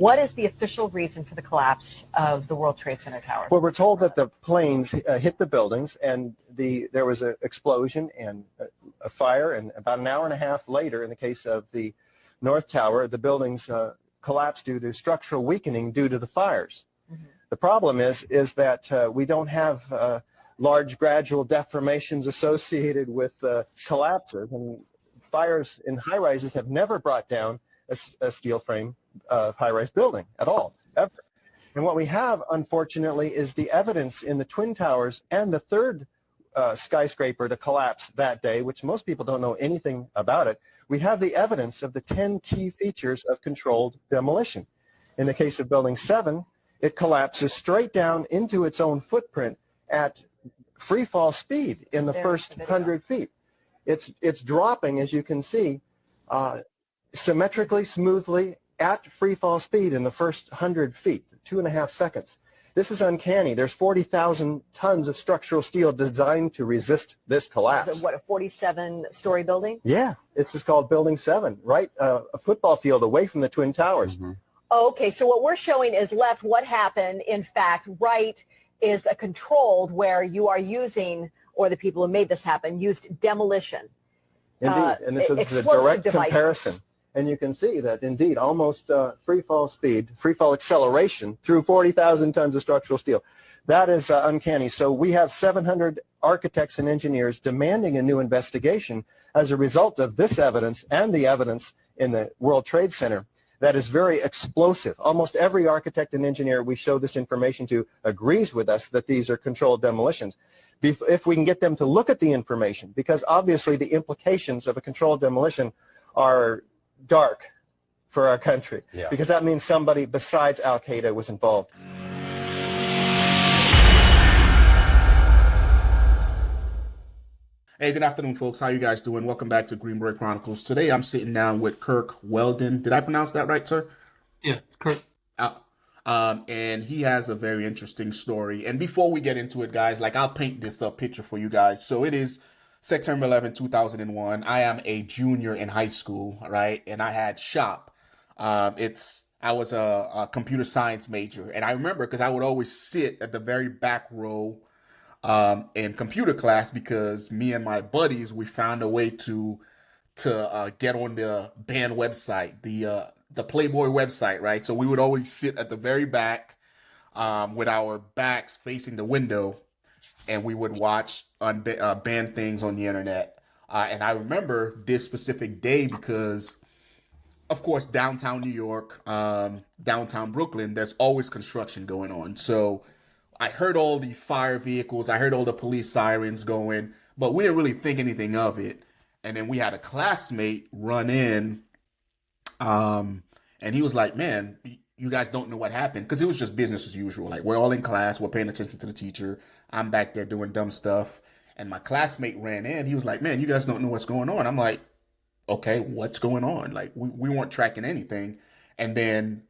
What is the official reason for the collapse of the World Trade Center towers? Well, we're told that the planes hit the buildings, and there was an explosion and a fire, and about an hour and a half later, in the case of the North Tower, the buildings collapsed due to structural weakening due to the fires. Mm-hmm. The problem is that we don't have large gradual deformations associated with collapses, and fires in high-rises have never brought down a steel frame high-rise building at all, ever. And what we have, unfortunately, is the evidence in the Twin Towers and the third skyscraper to collapse that day, which most people don't know anything about it. We have the evidence of the 10 key features of controlled demolition. In the case of Building 7, it collapses straight down into its own footprint at free fall speed in the first 100 feet. It's dropping, as you can see, symmetrically, smoothly, at free fall speed in the first 100 feet, 2.5 seconds. This is uncanny. There's 40,000 tons of structural steel designed to resist this collapse. Is it, what, a 47-story building? Yeah, it's just called Building 7, right a football field away from the Twin Towers. Mm-hmm. Okay, so what we're showing is left what happened. In fact, right is a controlled where you are using, or the people who made this happen, used demolition. Indeed, and this is a direct comparison. And you can see that, indeed, almost free fall speed, free fall acceleration through 40,000 tons of structural steel. That is uncanny. So we have 700 architects and engineers demanding a new investigation as a result of this evidence and the evidence in the World Trade Center that is very explosive. Almost every architect and engineer we show this information to agrees with us that these are controlled demolitions. If we can get them to look at the information, because obviously the implications of a controlled demolition are dark for our country, because that means somebody besides Al-Qaeda was involved. Hey, good afternoon, folks. How you guys doing? Welcome back to Beret Chronicles. Today I'm sitting down with Curt Weldon. Did I pronounce that right, sir? Yeah, Kirk. And he has a very interesting story. And before we get into it, guys, like I'll paint this picture for you guys. So it is September 11, 2001. I am a junior in high school, right? And I had shop. I was a computer science major. And I remember because I would always sit at the very back row in computer class because me and my buddies, we found a way to get on the band website, the Playboy website, right? So we would always sit at the very back with our backs facing the window, and we would watch banned things on the internet. And I remember this specific day because, of course, downtown New York, downtown Brooklyn, there's always construction going on. So I heard all the fire vehicles, I heard all the police sirens going, but we didn't really think anything of it. And then we had a classmate run in, and he was like, man, you guys don't know what happened. Because it was just business as usual. Like, we're all in class, we're paying attention to the teacher. I'm back there doing dumb stuff. And my classmate ran in. He was like, man, you guys don't know what's going on. I'm like, okay, what's going on? Like, we weren't tracking anything. And then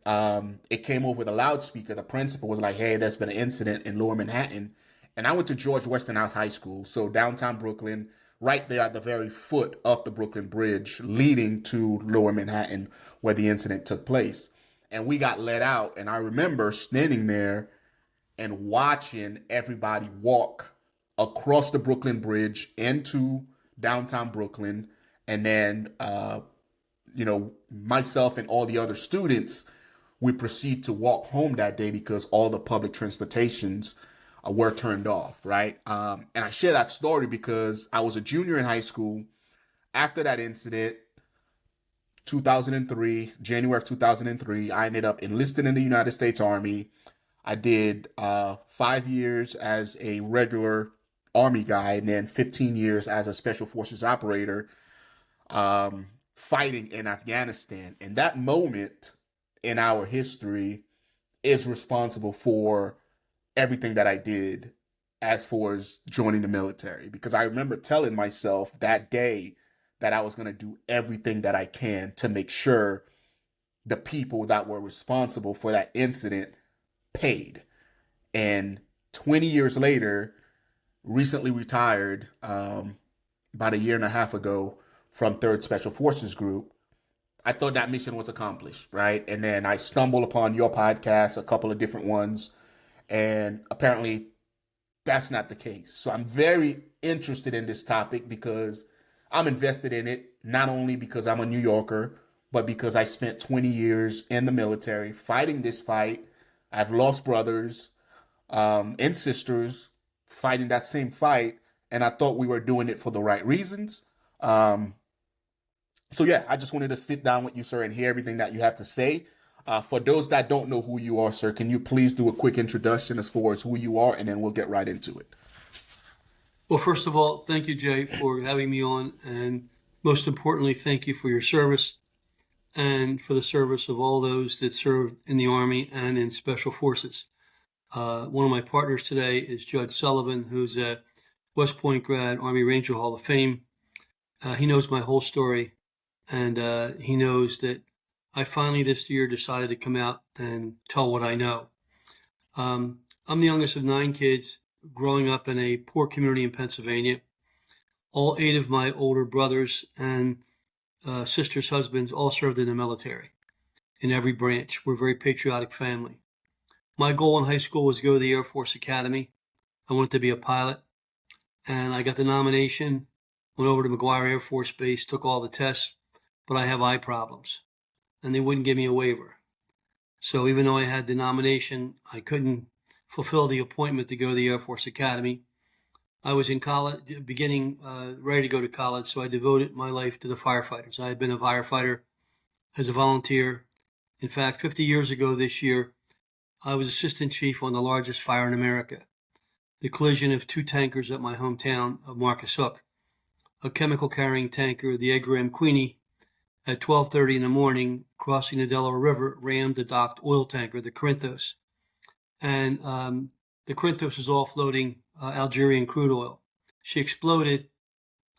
it came over the loudspeaker. The principal was like, hey, there's been an incident in Lower Manhattan. And I went to George Westinghouse High School, so downtown Brooklyn, right there at the very foot of the Brooklyn Bridge leading to Lower Manhattan where the incident took place. And we got let out. And I remember standing there and watching everybody walk across the Brooklyn Bridge into downtown Brooklyn. And then, myself and all the other students, we proceed to walk home that day because all the public transportations were turned off, right? And I share that story because I was a junior in high school. After that incident, 2003, January of 2003, I ended up enlisted in the United States Army. I did 5 years as a regular Army guy and then 15 years as a Special Forces operator fighting in Afghanistan. And that moment in our history is responsible for everything that I did as far as joining the military. Because I remember telling myself that day that I was going to do everything that I can to make sure the people that were responsible for that incident paid. And 20 years later, recently retired, about a year and a half ago from 3rd Special Forces Group, I thought that mission was accomplished, right? And then I stumbled upon your podcast, a couple of different ones, and apparently that's not the case. So I'm very interested in this topic because I'm invested in it, not only because I'm a New Yorker, but because I spent 20 years in the military fighting this fight. I've lost brothers and sisters fighting that same fight, and I thought we were doing it for the right reasons. So yeah, I just wanted to sit down with you, sir, and hear everything that you have to say. For those that don't know who you are, sir, can you please do a quick introduction as far as who you are, and then we'll get right into it. Well, first of all, thank you, Jay, for having me on, and most importantly, thank you for your service and for the service of all those that served in the Army and in Special Forces. One of my partners today is Judge Sullivan, who's a West Point grad, Army Ranger Hall of Fame. He knows my whole story, and he knows that I finally this year decided to come out and tell what I know. I'm the youngest of 9 kids growing up in a poor community in Pennsylvania. All 8 of my older brothers and sisters' husbands all served in the military in every branch. We're a very patriotic family. My goal in high school was to go to the Air Force Academy. I wanted to be a pilot, and I got the nomination, went over to McGuire Air Force Base, took all the tests, but I have eye problems, and they wouldn't give me a waiver. So even though I had the nomination, I couldn't fulfill the appointment to go to the Air Force Academy. I was in college, ready to go to college, so I devoted my life to the firefighters. I had been a firefighter as a volunteer. In fact, 50 years ago this year, I was assistant chief on the largest fire in America, the collision of 2 tankers at my hometown of Marcus Hook. A chemical-carrying tanker, the Edgar M. Queenie, at 12:30 in the morning, crossing the Delaware River, rammed the docked oil tanker, the Corinthos. And the Corinthos was offloading Algerian crude oil. She exploded.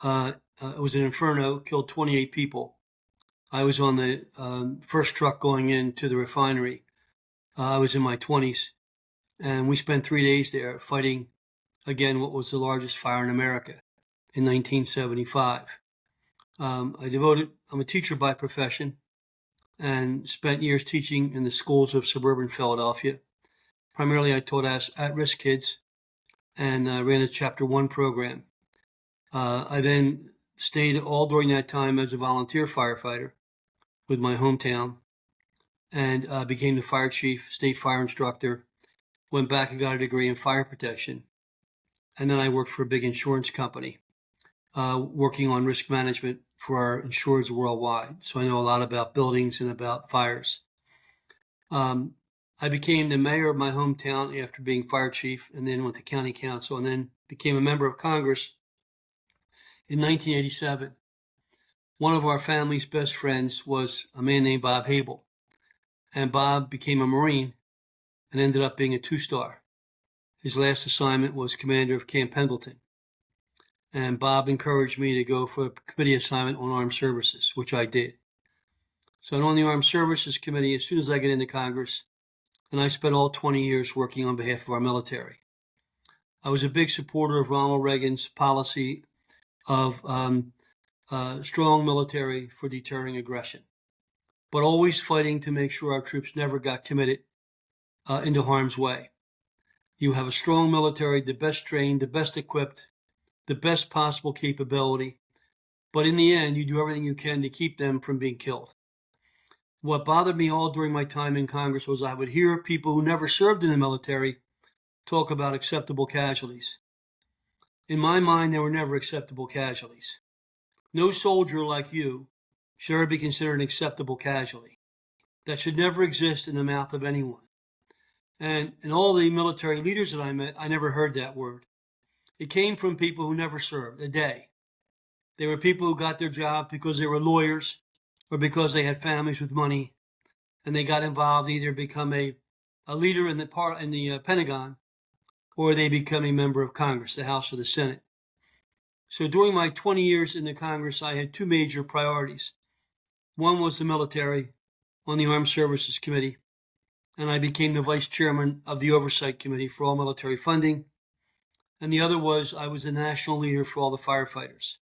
It was an inferno, killed 28 people. I was on the first truck going into the refinery. I was in my 20s, and we spent 3 days there fighting, again, what was the largest fire in America in 1975. I'm a teacher by profession and spent years teaching in the schools of suburban Philadelphia. Primarily, I taught at-risk kids and ran a Chapter 1 program. I then stayed all during that time as a volunteer firefighter with my hometown and became the fire chief, state fire instructor, went back and got a degree in fire protection. And then I worked for a big insurance company, working on risk management for our insureds worldwide. So I know a lot about buildings and about fires. I became the mayor of my hometown after being fire chief, and then went to county council, and then became a member of Congress in 1987. One of our family's best friends was a man named Bob Habel, and Bob became a Marine and ended up being a 2-star. His last assignment was commander of Camp Pendleton. And Bob encouraged me to go for a committee assignment on armed services, which I did. So I'm on the Armed Services Committee as soon as I get into Congress, and I spent all 20 years working on behalf of our military. I was a big supporter of Ronald Reagan's policy of strong military for deterring aggression, but always fighting to make sure our troops never got committed into harm's way. You have a strong military, the best trained, the best equipped, the best possible capability, but in the end, you do everything you can to keep them from being killed. What bothered me all during my time in Congress was I would hear people who never served in the military talk about acceptable casualties. In my mind, there were never acceptable casualties. No soldier like you should ever be considered an acceptable casualty. That should never exist in the mouth of anyone. And in all the military leaders that I met, I never heard that word. It came from people who never served a day. They were people who got their job because they were lawyers or because they had families with money, and they got involved, either become a leader in the Pentagon, or they become a member of Congress, the House or the Senate. So during my 20 years in the Congress, I had 2 major priorities. One was the military on the Armed Services Committee, and I became the vice chairman of the Oversight Committee for all military funding. And the other was I was the national leader for all the firefighters.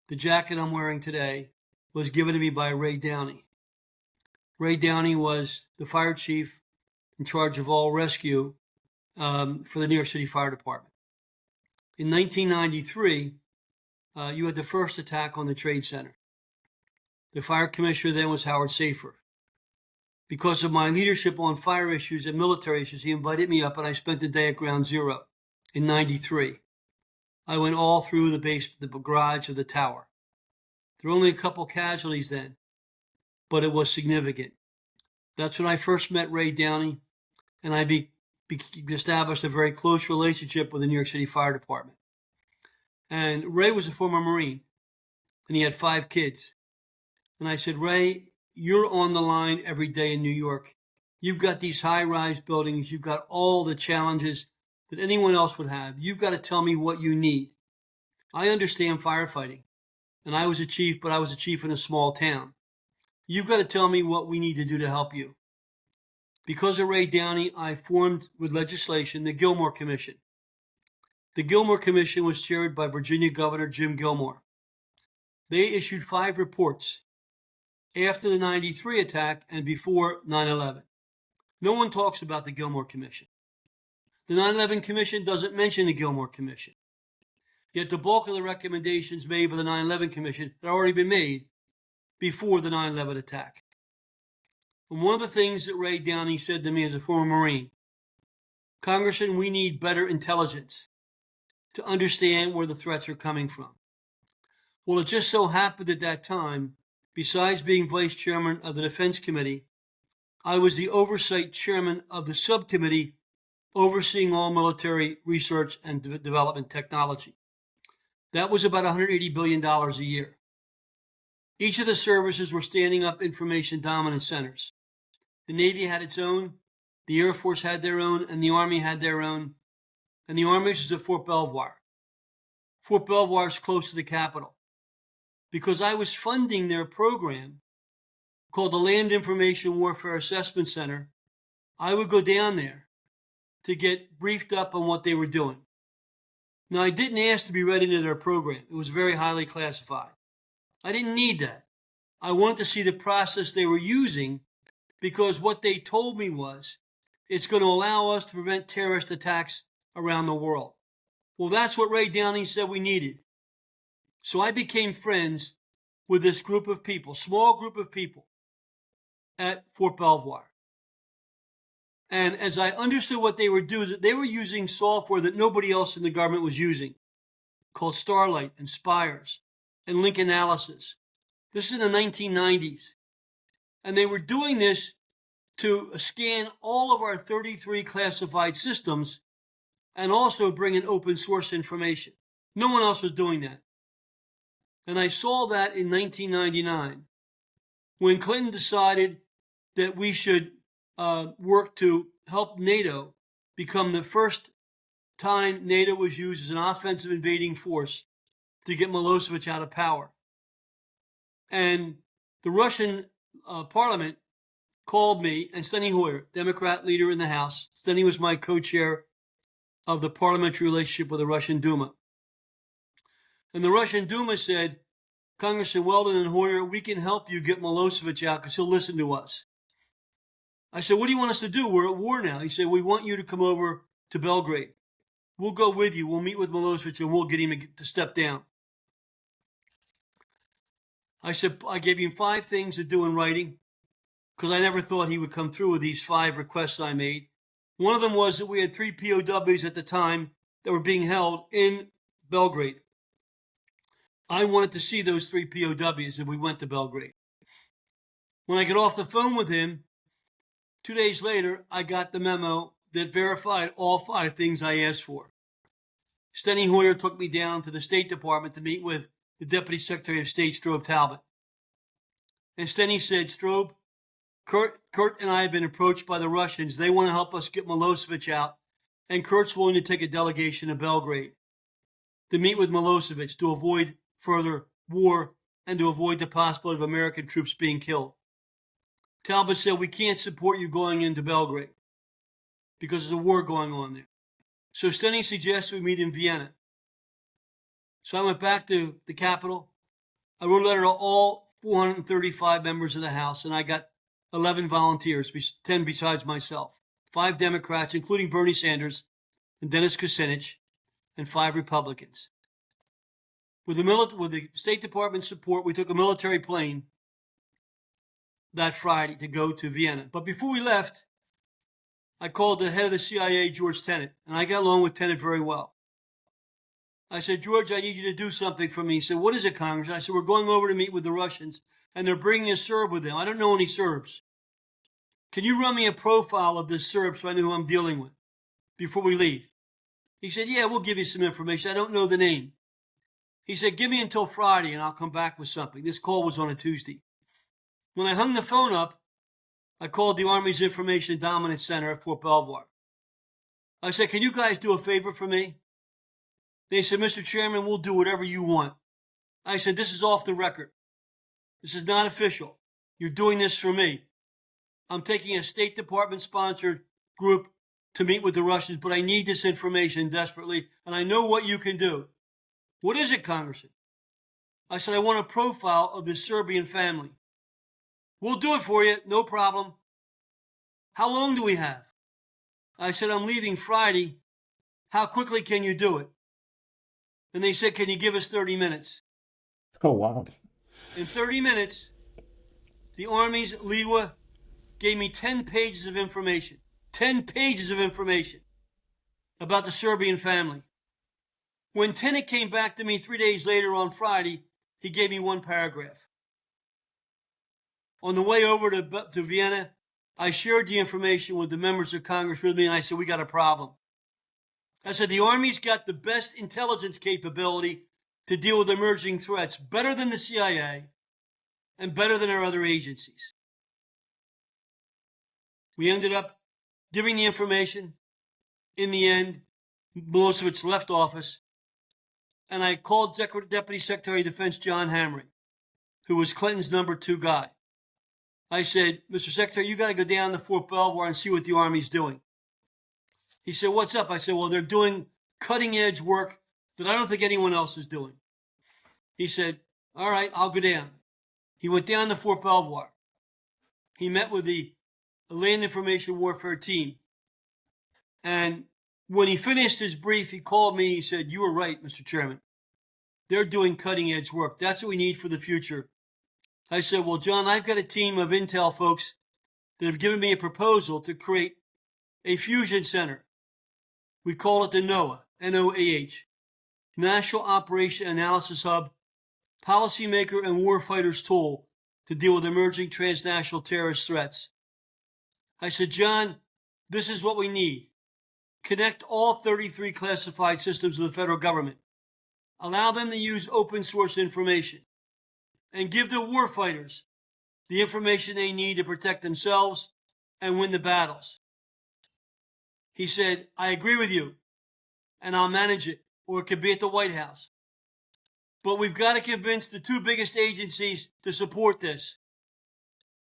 The jacket I'm wearing today was given to me by Ray Downey. Ray Downey was the fire chief in charge of all rescue for the New York City Fire Department. In 1993, you had the first attack on the Trade Center. The fire commissioner then was Howard Safer. Because of my leadership on fire issues and military issues, he invited me up and I spent the day at Ground Zero in 93. I went all through the garage of the tower. There were only a couple casualties then, but it was significant. That's when I first met Ray Downey, and I established a very close relationship with the New York City Fire Department. And Ray was a former Marine, and he had 5 kids. And I said, Ray, you're on the line every day in New York. You've got these high-rise buildings. You've got all the challenges that anyone else would have. You've got to tell me what you need. I understand firefighting, and I was a chief, but I was a chief in a small town. You've got to tell me what we need to do to help you. Because of Ray Downey, I formed with legislation the Gilmore Commission. The Gilmore Commission was chaired by Virginia Governor Jim Gilmore. They issued 5 reports after the 93 attack and before 9/11. No one talks about the Gilmore Commission. The 9/11 Commission doesn't mention the Gilmore Commission. Yet the bulk of the recommendations made by the 9/11 Commission had already been made before the 9/11 attack. And one of the things that Ray Downey said to me as a former Marine, Congressman, we need better intelligence to understand where the threats are coming from. Well, it just so happened at that time, besides being vice chairman of the Defense Committee, I was the oversight chairman of the subcommittee overseeing all military research and development technology. That was about $180 billion a year. Each of the services were standing up information dominance centers. The Navy had its own, the Air Force had their own, and the Army had their own. And the Army was at Fort Belvoir. Fort Belvoir is close to the Capitol. Because I was funding their program called the Land Information Warfare Assessment Center, I would go down there to get briefed up on what they were doing. Now, I didn't ask to be read into their program. It was very highly classified. I didn't need that. I wanted to see the process they were using because what they told me was it's going to allow us to prevent terrorist attacks around the world. Well, that's what Ray Downey said we needed. So I became friends with this group of people, small group of people at Fort Belvoir. And as I understood what they were doing, they were using software that nobody else in the government was using, called Starlight and Spires and link analysis. This is in the 1990s. And they were doing this to scan all of our 33 classified systems and also bring in open source information. No one else was doing that. And I saw that in 1999 when Clinton decided that we should work to help NATO become the first time NATO was used as an offensive invading force to get Milosevic out of power. And the Russian parliament called me and Steny Hoyer, Democrat leader in the House. Steny was my co-chair of the parliamentary relationship with the Russian Duma. And the Russian Duma said, Congressman Weldon and Hoyer, we can help you get Milosevic out because he'll listen to us. I said, what do you want us to do? We're at war now. He said, we want you to come over to Belgrade. We'll go with you. We'll meet with Milosevic and we'll get him to step down. I said, I gave him 5 things to do in writing because I never thought he would come through with these 5 requests I made. One of them was that we had 3 POWs at the time that were being held in Belgrade. I wanted to see those 3 POWs if we went to Belgrade. When I got off the phone with him, 2 days later, I got the memo that verified all 5 things I asked for. Steny Hoyer took me down to the State Department to meet with the Deputy Secretary of State, Strobe Talbot. And Steny said, Strobe, Kurt and I have been approached by the Russians. They want to help us get Milosevic out. And Kurt's willing to take a delegation to Belgrade to meet with Milosevic to avoid further war and to avoid the possibility of American troops being killed. Talbot said, we can't support you going into Belgrade because there's a war going on there. So Steny suggested we meet in Vienna. So I went back to the capital. I wrote a letter to all 435 members of the House, and I got 11 volunteers, 10 besides myself, 5 Democrats, including Bernie Sanders and Dennis Kucinich, and 5 Republicans. With the State Department support, we took a military plane that Friday to go to Vienna. But before we left, I called the head of the CIA, George Tenet, and I got along with Tenet very well. I said, George, I need you to do something for me. He said, what is it, Congressman? I said, we're going over to meet with the Russians, and they're bringing a Serb with them. I don't know any Serbs. Can you run me a profile of this Serb so I know who I'm dealing with before we leave? He said, yeah, we'll give you some information. I don't know the name. He said, give me until Friday, and I'll come back with something. This call was on a Tuesday. When I hung the phone up, I called the Army's Information Dominance Center at Fort Belvoir. I said, can you guys do a favor for me? They said, Mr. Chairman, we'll do whatever you want. I said, this is off the record. This is not official. You're doing this for me. I'm taking a State Department-sponsored group to meet with the Russians, but I need this information desperately, and I know what you can do. What is it, Congressman? I said, I want a profile of this Serbian family. We'll do it for you, no problem. How long do we have? I said, I'm leaving Friday. How quickly can you do it? And they said, can you give us 30 minutes? Oh, wow. In 30 minutes, the Army's LIWA gave me 10 pages of information. 10 pages of information about the Serbian family. When Tenet came back to me 3 days later on Friday, he gave me 1 paragraph. On the way over to Vienna, I shared the information with the members of Congress with me, and I said, we got a problem. I said, the Army's got the best intelligence capability to deal with emerging threats, better than the CIA and better than our other agencies. We ended up giving the information. In the end, Milosevic left office, and I called Deputy Secretary of Defense John Hamre, who was Clinton's number 2 guy. I said, Mr. Secretary, you got to go down to Fort Belvoir and see what the Army's doing. He said, what's up? I said, well, they're doing cutting-edge work that I don't think anyone else is doing. He said, all right, I'll go down. He went down to Fort Belvoir. He met with the Land Information Warfare team. And when he finished his brief, he called me. He said, you were right, Mr. Chairman. They're doing cutting-edge work. That's what we need for the future. I said, well, John, I've got a team of intel folks that have given me a proposal to create a fusion center. We call it the NOAH, N-O-A-H, National Operation Analysis Hub, policymaker and warfighters tool to deal with emerging transnational terrorist threats. I said, John, this is what we need. Connect all 33 classified systems of the federal government. Allow them to use open source information and give the warfighters the information they need to protect themselves and win the battles. He said, I agree with you, and I'll manage it, or it could be at the White House. But we've got to convince the 2 biggest agencies to support this.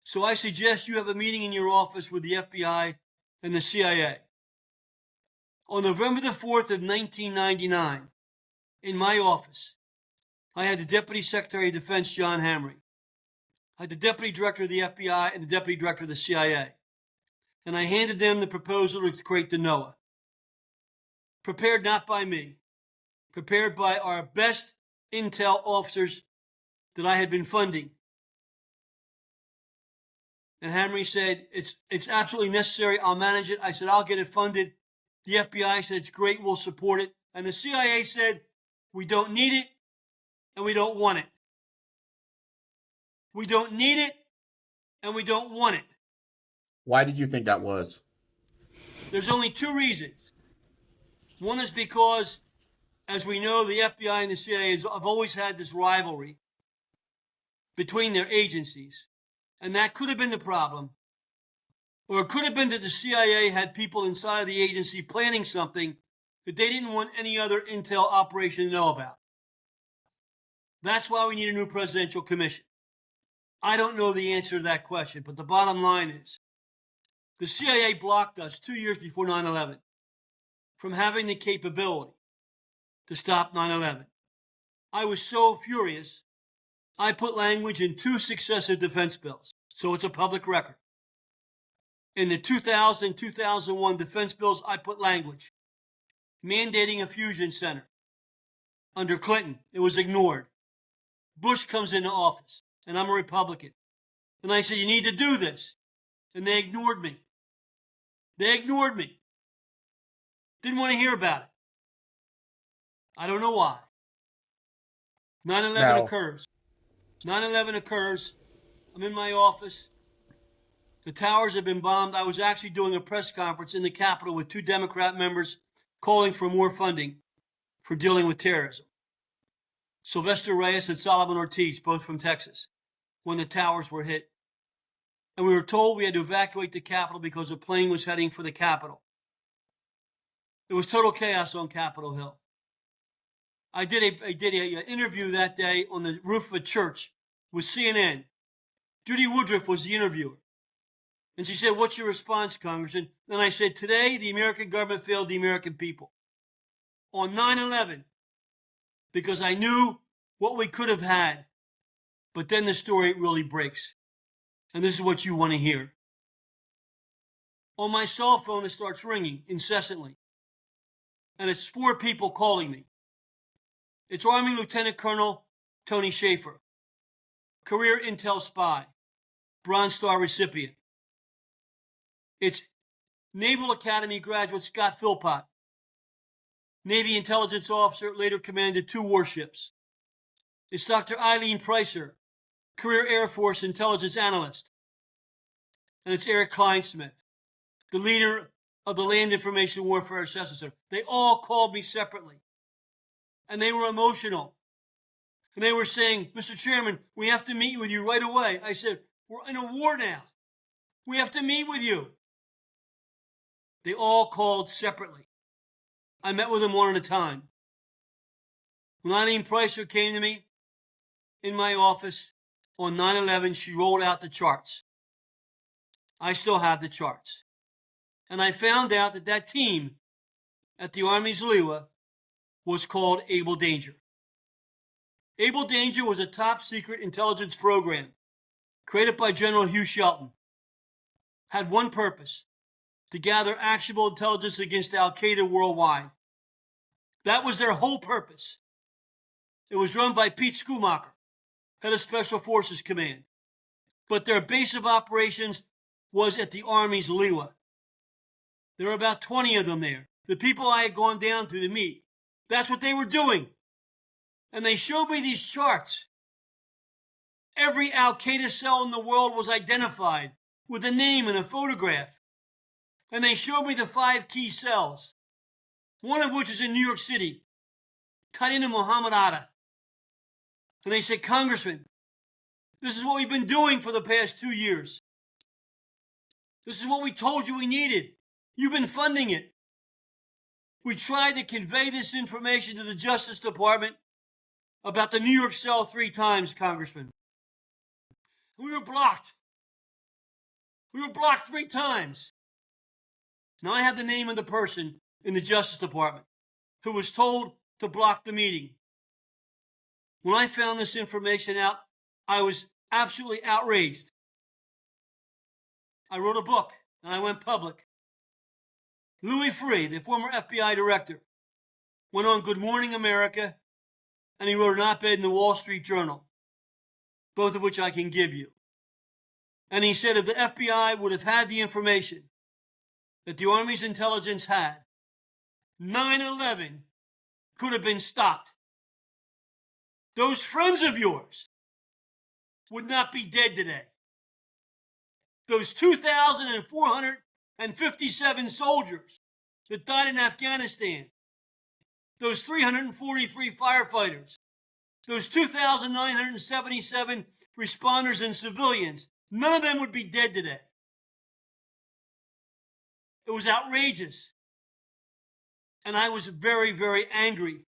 So I suggest you have a meeting in your office with the FBI and the CIA. On November the 4th of 1999, in my office, I had the Deputy Secretary of Defense, John Hamre. I had the Deputy Director of the FBI and the Deputy Director of the CIA. And I handed them the proposal to create the NOAH. Prepared not by me, prepared by our best intel officers that I had been funding. And Hamre said, it's absolutely necessary. I'll manage it. I said, I'll get it funded. The FBI said, it's great. We'll support it. And the CIA said, we don't need it and we don't want it. We don't need it and we don't want it. Why did you think that was? There's only 2 reasons. One is because, as we know, the FBI and the CIA have always had this rivalry between their agencies. And that could have been the problem. Or it could have been that the CIA had people inside of the agency planning something that they didn't want any other intel operation to know about. That's why we need a new presidential commission. I don't know the answer to that question, but the bottom line is, the CIA blocked us 2 years before 9/11 from having the capability to stop 9/11. I was so furious, I put language in 2 successive defense bills, so it's a public record. In the 2000-2001 defense bills, I put language mandating a fusion center. Under Clinton, it was ignored. Bush comes into office, and I'm a Republican. And I said, you need to do this. And they ignored me. They ignored me. Didn't want to hear about it. I don't know why. 9/11 occurs. 9/11 occurs. I'm in my office. The towers have been bombed. I was actually doing a press conference in the Capitol with 2 Democrat members calling for more funding for dealing with terrorism. Sylvester Reyes and Solomon Ortiz, both from Texas, when the towers were hit. And we were told we had to evacuate the Capitol because a plane was heading for the Capitol. It was total chaos on Capitol Hill. I did an interview that day on the roof of a church with CNN. Judy Woodruff was the interviewer. And she said, what's your response, Congressman? And I said, today, the American government failed the American people. On 9/11, because I knew what we could have had. But then the story really breaks. And this is what you want to hear. On my cell phone, it starts ringing incessantly. And it's 4 people calling me. It's Army Lieutenant Colonel Tony Schaefer, career intel spy, Bronze Star recipient. It's Naval Academy graduate Scott Philpott, Navy intelligence officer, later commanded 2 warships. It's Dr. Eileen Pricer, career Air Force intelligence analyst. And it's Eric Kleinsmith, the leader of the Land Information Warfare Assessment Center. They all called me separately. And they were emotional. And they were saying, Mr. Chairman, we have to meet with you right away. I said, we're in a war now. We have to meet with you. They all called separately. I met with them one at a time. When Eileen Pricer came to me in my office on 9/11, she rolled out the charts. I still have the charts. And I found out that that team at the Army's LEWA was called Able Danger. Able Danger was a top secret intelligence program created by General Hugh Shelton. Had one purpose: to gather actionable intelligence against Al-Qaeda worldwide. That was their whole purpose. It was run by Pete Schumacher, head of Special Forces Command. But their base of operations was at the Army's LEWA. There were about 20 of them there. The people I had gone down to meet. That's what they were doing. And they showed me these charts. Every Al-Qaeda cell in the world was identified with a name and a photograph. And they showed me the 5 key cells, one of which is in New York City, tied into Muhammad Atta. And they said, Congressman, this is what we've been doing for the past 2 years. This is what we told you we needed. You've been funding it. We tried to convey this information to the Justice Department about the New York cell 3 times, Congressman. We were blocked. We were blocked 3 times. Now I have the name of the person in the Justice Department who was told to block the meeting. When I found this information out, I was absolutely outraged. I wrote a book and I went public. Louis Freeh, the former FBI director, went on Good Morning America, and he wrote an op-ed in the Wall Street Journal, both of which I can give you. And he said if the FBI would have had the information that the Army's intelligence had, 9/11 could have been stopped. Those friends of yours would not be dead today. Those 2,457 soldiers that died in Afghanistan, those 343 firefighters, those 2,977 responders and civilians, none of them would be dead today. It was outrageous. And I was very, very angry.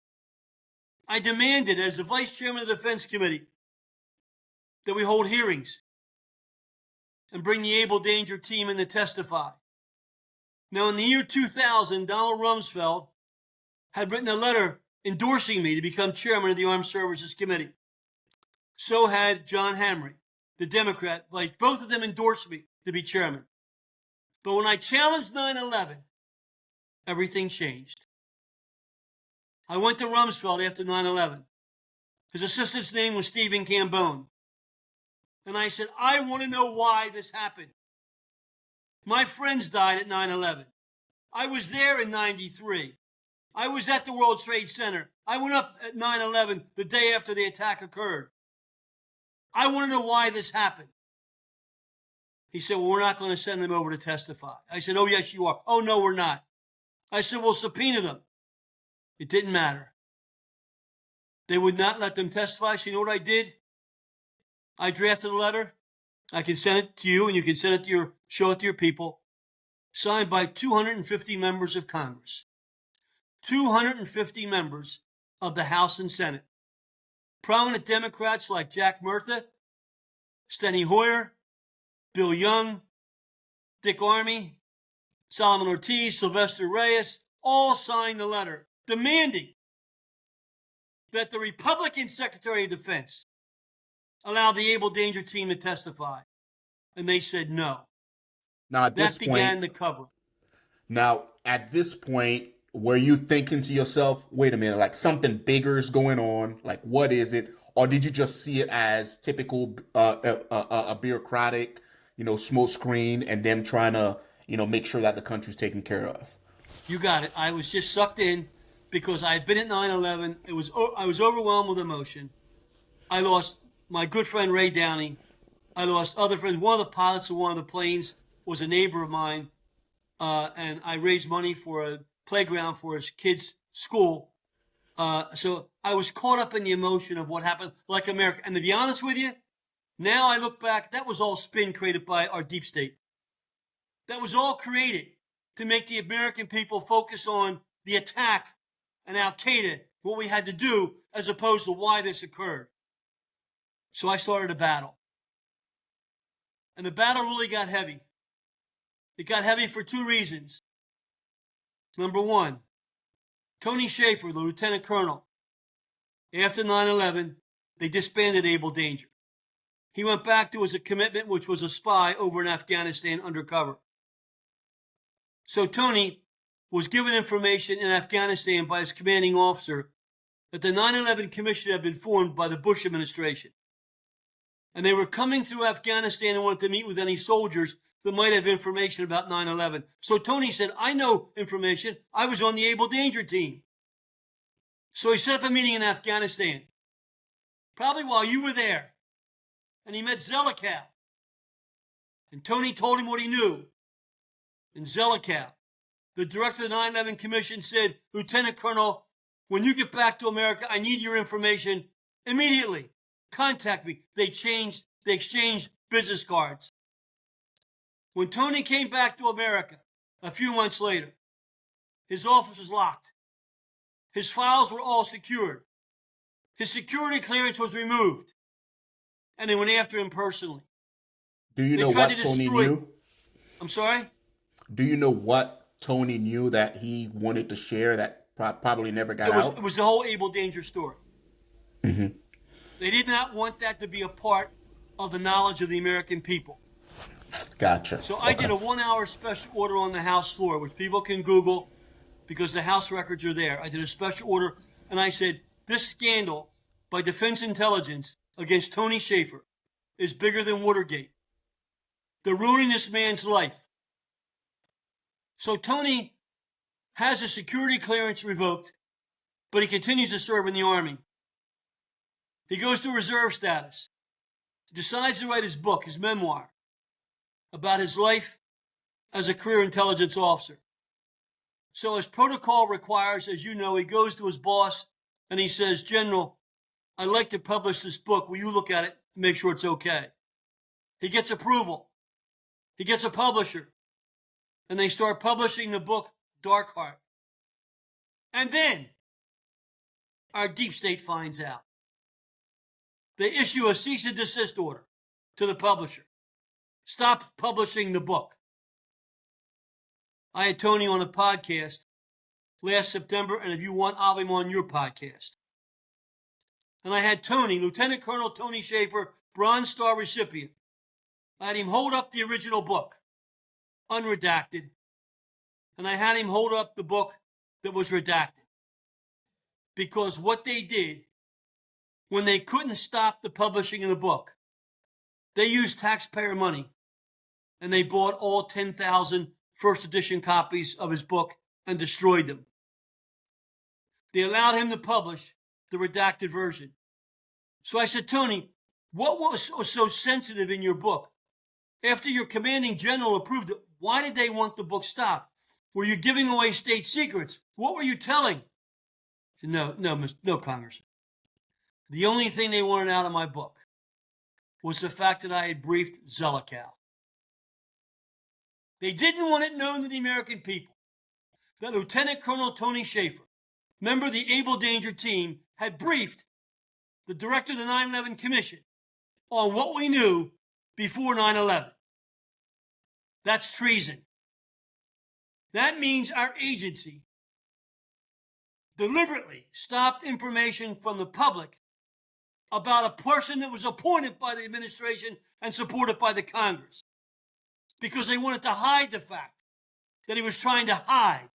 I demanded, as the Vice Chairman of the Defense Committee, that we hold hearings and bring the Able Danger team in to testify. Now, in the year 2000, Donald Rumsfeld had written a letter endorsing me to become chairman of the Armed Services Committee. So had John Hamre, the Democrat. Like, both of them endorsed me to be chairman. But when I challenged 9/11, everything changed. I went to Rumsfeld after 9/11. His assistant's name was Stephen Cambone. And I said, I want to know why this happened. My friends died at 9/11. I was there in 93. I was at the World Trade Center. I went up at 9/11 the day after the attack occurred. I want to know why this happened. He said, well, we're not going to send them over to testify. I said, oh, yes, you are. Oh, no, we're not. I said, well, subpoena them. It didn't matter. They would not let them testify. So you know what I did? I drafted a letter. I can send it to you, and you can send it to show it to your people. Signed by 250 members of Congress. 250 members of the House and Senate. Prominent Democrats like Jack Murtha, Steny Hoyer, Bill Young, Dick Armey, Solomon Ortiz, Sylvester Reyes, all signed the letter demanding that the Republican Secretary of Defense allow the Able Danger team to testify. And they said no. Now, at this that began the cover. Now, at this point, were you thinking to yourself, wait a minute, like something bigger is going on? Like, what is it? Or did you just see it as typical a bureaucratic, smoke screen and them trying to, make sure that the country's taken care of? You got it. I was just sucked in because I had been at 9/11. I was overwhelmed with emotion. I lost my good friend Ray Downey. I lost other friends. One of the pilots of one of the planes was a neighbor of mine, and I raised money for a playground for his kids' school. So I was caught up in the emotion of what happened, like America. And to be honest with you, now I look back, that was all spin created by our deep state. That was all created to make the American people focus on the attack and Al-Qaeda, what we had to do, as opposed to why this occurred. So I started a battle. And the battle really got heavy. It got heavy for two reasons. Number one, Tony Shaffer, the lieutenant colonel, after 9/11, they disbanded Able Danger. He went back to his commitment, which was a spy over in Afghanistan undercover. So Tony was given information in Afghanistan by his commanding officer that the 9/11 Commission had been formed by the Bush administration. And they were coming through Afghanistan and wanted to meet with any soldiers that might have information about 9/11. So Tony said, I know information. I was on the Able Danger team. So he set up a meeting in Afghanistan, probably while you were there. And he met Zelikow. And Tony told him what he knew. And Zelikow, the director of the 9/11 Commission, said, Lieutenant Colonel, when you get back to America, I need your information immediately. Contact me. They exchanged business cards. When Tony came back to America a few months later, his office was locked. His files were all secured. His security clearance was removed. And they went after him personally. Do you know what Tony knew? I'm sorry? Do you know what Tony knew that he wanted to share that probably never got out? It was the whole Able Danger story. Mm-hmm. They did not want that to be a part of the knowledge of the American people. Gotcha. So I did a 1-hour special order on the House floor, which people can Google because the House records are there. I did a special order, and I said, this scandal by Defense Intelligence against Tony Shaffer is bigger than Watergate. They're ruining this man's life. So Tony has his security clearance revoked, but he continues to serve in the Army. He goes to reserve status. He decides to write his book, his memoir, about his life as a career intelligence officer. So as protocol requires, as you know, he goes to his boss and he says, General, I'd like to publish this book. Will you look at it and make sure it's okay? He gets approval. He gets a publisher. And they start publishing the book, Dark Heart. And then our deep state finds out. They issue a cease and desist order to the publisher. Stop publishing the book. I had Tony on a podcast last September, and if you want, I'll have him on your podcast. And I had Tony, Lieutenant Colonel Tony Schaefer, Bronze Star recipient. I had him hold up the original book, unredacted. And I had him hold up the book that was redacted. Because what they did, when they couldn't stop the publishing of the book, they used taxpayer money and they bought all 10,000 first edition copies of his book and destroyed them. They allowed him to publish the redacted version. So I said, Tony, what was so sensitive in your book? After your commanding general approved it, why did they want the book stopped? Were you giving away state secrets? What were you telling? I said, no, Congressman. The only thing they wanted out of my book was the fact that I had briefed Zelikow. They didn't want it known to the American people that Lieutenant Colonel Tony Schaefer, member of the Able Danger team, had briefed the director of the 9/11 Commission on what we knew before 9/11. That's treason. That means our agency deliberately stopped information from the public about a person that was appointed by the administration and supported by the Congress because they wanted to hide the fact that he was trying to hide.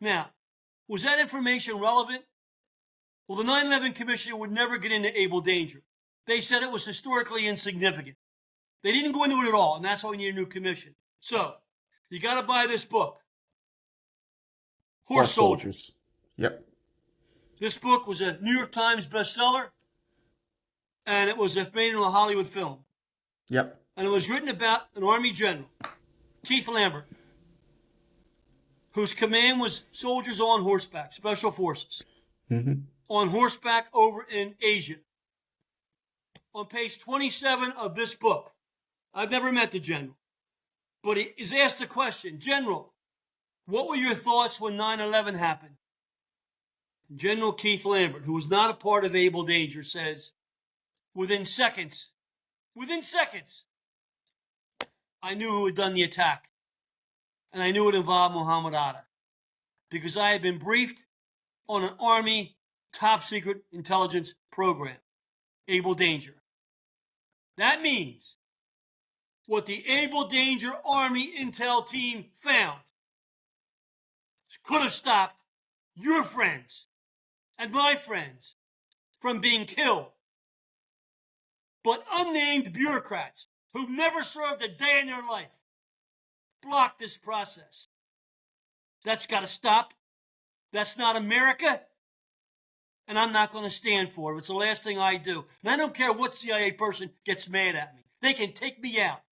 Now, was that information relevant? Well, the 9/11 Commission would never get into Able Danger. They said it was historically insignificant. They didn't go into it at all, and that's why we need a new commission. So, you got to buy this book, Horse Soldiers. Yep. This book was a New York Times bestseller, and it was made into a Hollywood film. Yep. And it was written about an Army general, Keith Lambert, whose command was soldiers on horseback, special forces, on horseback over in Asia. On page 27 of this book, I've never met the general, but he is asked the question, General, what were your thoughts when 9/11 happened? General Keith Lambert, who was not a part of Able Danger, says, within seconds, I knew who had done the attack. And I knew it involved Muhammad Atta because I had been briefed on an Army top secret intelligence program, Able Danger. That means what the Able Danger Army Intel team found could have stopped your friends and my friends from being killed. But unnamed bureaucrats who've never served a day in their life blocked this process. That's got to stop. That's not America. And I'm not going to stand for it. It's the last thing I do. And I don't care what CIA person gets mad at me. They can take me out.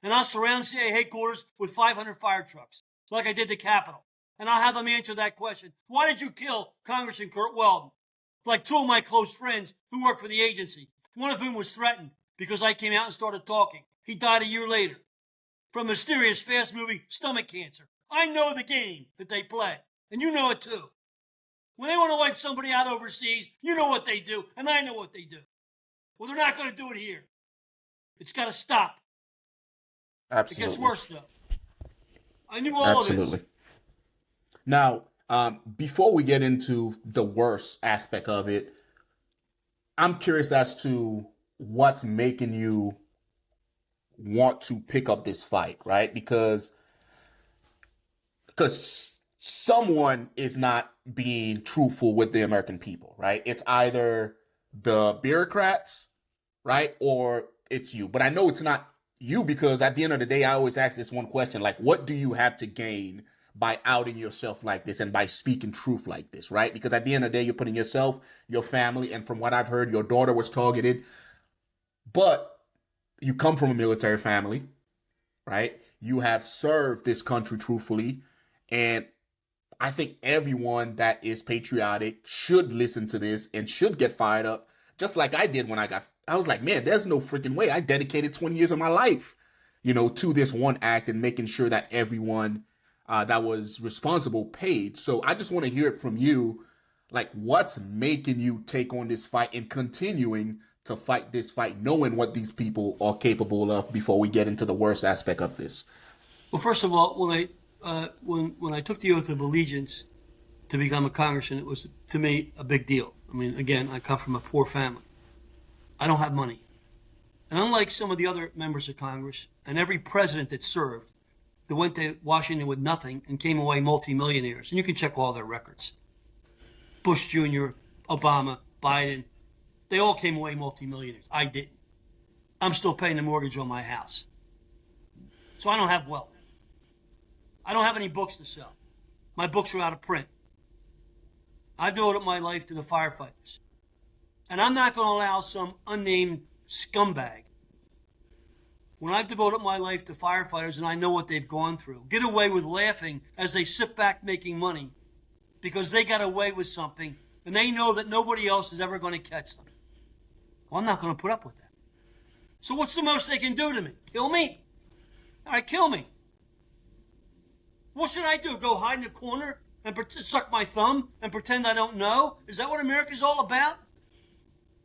And I'll surround CIA headquarters with 500 fire trucks, like I did the Capitol. And I'll have them answer that question. Why did you kill Congressman Curt Weldon? Like two of my close friends who work for the agency, one of whom was threatened because I came out and started talking. He died a year later from mysterious, fast-moving stomach cancer. I know the game that they play, and you know it too. When they want to wipe somebody out overseas, you know what they do, and I know what they do. Well, they're not going to do it here. It's got to stop. Absolutely. It gets worse, though. I knew all of this. Now, before we get into the worst aspect of it, I'm curious as to what's making you want to pick up this fight, right? Because someone is not being truthful with the American people, right? It's either the bureaucrats, right? Or it's you. But I know it's not you because at the end of the day, I always ask this one question, like, what do you have to gain by outing yourself like this and by speaking truth like this, right? Because at the end of the day, you're putting yourself, your family, and from what I've heard, your daughter was targeted. But you come from a military family, right? You have served this country truthfully. And I think everyone that is patriotic should listen to this and should get fired up, just like I did when I was like, man, there's no freaking way. I dedicated 20 years of my life, to this one act and making sure that everyone that was responsible paid. So I just want to hear it from you. Like, what's making you take on this fight and continuing to fight this fight, knowing what these people are capable of before we get into the worst aspect of this? Well, first of all, when I took the oath of allegiance to become a congressman, it was, to me, a big deal. I mean, again, I come from a poor family. I don't have money. And unlike some of the other members of Congress and every president that served, that went to Washington with nothing and came away multimillionaires, and you can check all their records. Bush Jr., Obama, Biden, they all came away multimillionaires. I didn't. I'm still paying the mortgage on my house. So I don't have wealth. I don't have any books to sell. My books are out of print. I devoted my life to the firefighters. And I'm not going to allow some unnamed scumbag, when I've devoted my life to firefighters and I know what they've gone through, get away with laughing as they sit back making money because they got away with something and they know that nobody else is ever going to catch them. Well, I'm not going to put up with that. So what's the most they can do to me? Kill me? All right, kill me. What should I do? Go hide in the corner and suck my thumb and pretend I don't know? Is that what America's all about?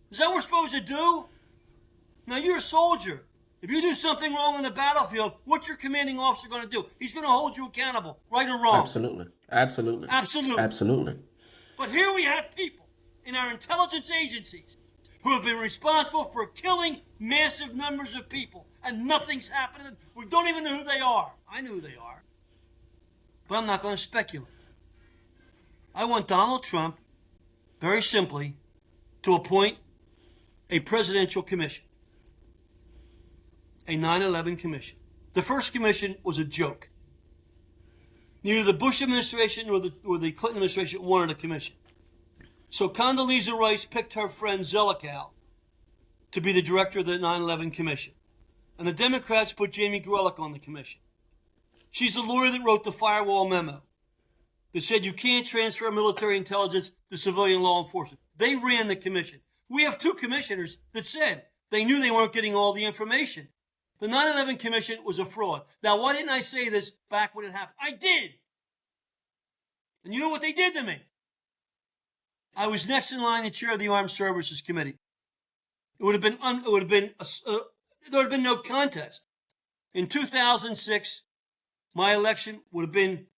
Is that what we're supposed to do? Now, you're a soldier. If you do something wrong on the battlefield, what's your commanding officer going to do? He's going to hold you accountable, right or wrong. Absolutely. Absolutely. Absolutely. Absolutely. But here we have people in our intelligence agencies who have been responsible for killing massive numbers of people, and nothing's happening. We don't even know who they are. I know who they are. But I'm not going to speculate. I want Donald Trump, very simply, to appoint a presidential commission. A 9/11 commission. The first commission was a joke. Neither the Bush administration nor the Clinton administration wanted a commission. So Condoleezza Rice picked her friend Zelikow to be the director of the 9/11 commission. And the Democrats put Jamie Grelick on the commission. She's the lawyer that wrote the firewall memo that said you can't transfer military intelligence to civilian law enforcement. They ran the commission. We have two commissioners that said they knew they weren't getting all the information. The 9/11 commission was a fraud. Now, why didn't I say this back when it happened? I did. And you know what they did to me? I was next in line to chair the Armed Services Committee. There would have been no contest. In 2006, my election would have been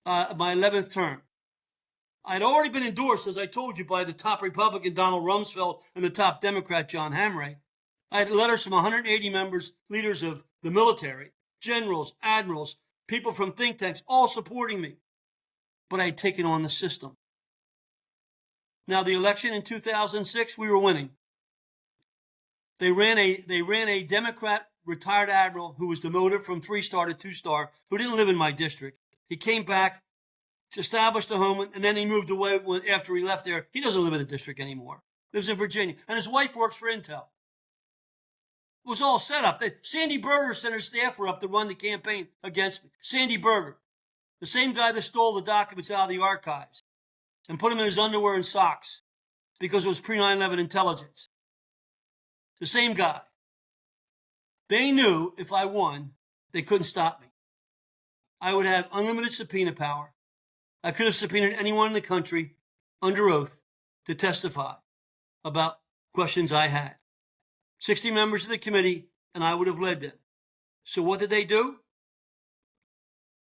my 11th term. I'd already been endorsed, as I told you, by the top Republican, Donald Rumsfeld, and the top Democrat, John Hamre. I had letters from 180 members, leaders of the military, generals, admirals, people from think tanks, all supporting me. But I had taken on the system. Now, the election in 2006, we were winning. They ran a Democrat retired admiral who was demoted from 3-star to 2-star, who didn't live in my district. He came back, established a home, and then he moved away after he left there. He doesn't live in the district anymore. Lives in Virginia. And his wife works for Intel. It was all set up. Sandy Berger sent her staffer up to run the campaign against me. Sandy Berger, the same guy that stole the documents out of the archives and put them in his underwear and socks because it was pre-9/11 intelligence. The same guy. They knew if I won, they couldn't stop me. I would have unlimited subpoena power. I could have subpoenaed anyone in the country under oath to testify about questions I had. 60 members of the committee, and I would have led them. So what did they do?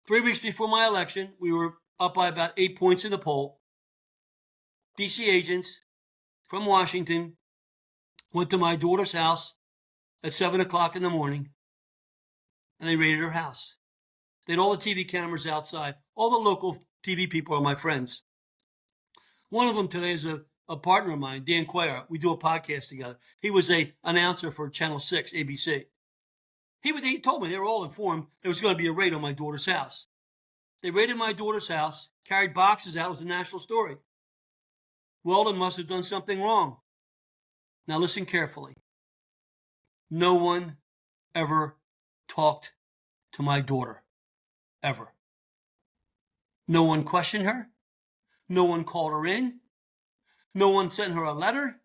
3 weeks before my election, we were up by about 8 points in the poll. DC agents from Washington went to my daughter's house at 7 o'clock in the morning, and they raided her house. They had all the TV cameras outside. All the local TV people are my friends. One of them today is a partner of mine, Dan Quayle. We do a podcast together. He was an announcer for Channel 6, ABC. He told me, they were all informed, there was going to be a raid on my daughter's house. They raided my daughter's house, carried boxes out. It was a national story. Weldon must have done something wrong. Now listen carefully. No one ever talked to my daughter. Ever. No one questioned her. No one called her in. No one sent her a letter.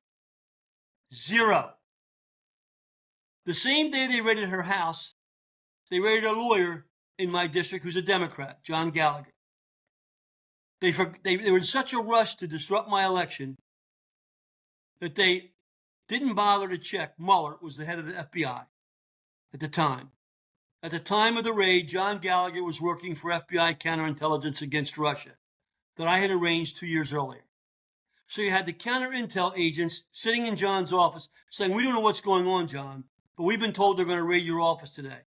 Zero. The same day they raided her house, they raided a lawyer in my district who's a Democrat, John Gallagher. They were in such a rush to disrupt my election that they didn't bother to check. Mueller was the head of the FBI at the time. At the time of the raid, John Gallagher was working for FBI counterintelligence against Russia that I had arranged 2 years earlier. So you had the counter intel agents sitting in John's office saying, we don't know what's going on, John, but we've been told they're going to raid your office today.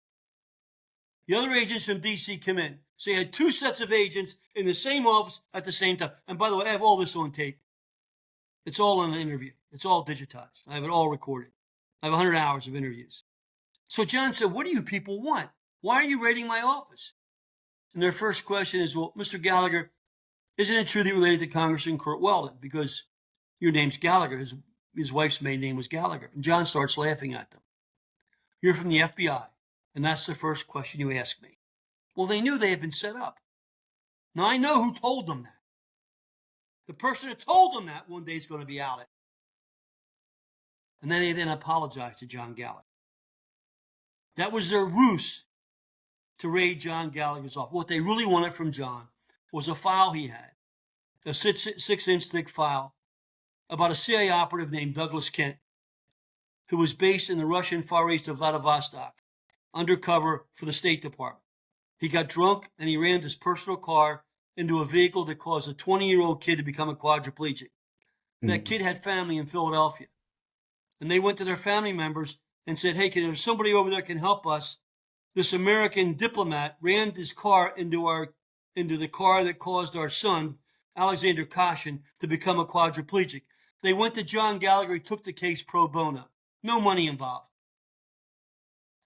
The other agents from D.C. come in. So you had two sets of agents in the same office at the same time. And by the way, I have all this on tape. It's all on an interview. It's all digitized. I have it all recorded. I have 100 hours of interviews. So John said, what do you people want? Why are you raiding my office? And their first question is, well, Mr. Gallagher, isn't it true that you're related to Congressman Curt Weldon? Because your name's Gallagher. His wife's maiden name was Gallagher. And John starts laughing at them. You're from the FBI. And that's the first question you ask me. Well, they knew they had been set up. Now, I know who told them that. The person who told them that one day is going to be outed. And then they then apologized to John Gallagher. That was their ruse to raid John Gallagher's office. What they really wanted from John was a file he had, a 6-inch thick file about a CIA operative named Douglas Kent, who was based in the Russian Far East of Vladivostok, undercover for the State Department. He got drunk and he rammed his personal car into a vehicle that caused a 20-year-old kid to become a quadriplegic. That kid had family in Philadelphia. And they went to their family members and said, hey, can there somebody over there can help us? This American diplomat rammed his car into the car that caused our son, Alexander Koshin, to become a quadriplegic. They went to John Gallagher. He took the case pro bono. No money involved.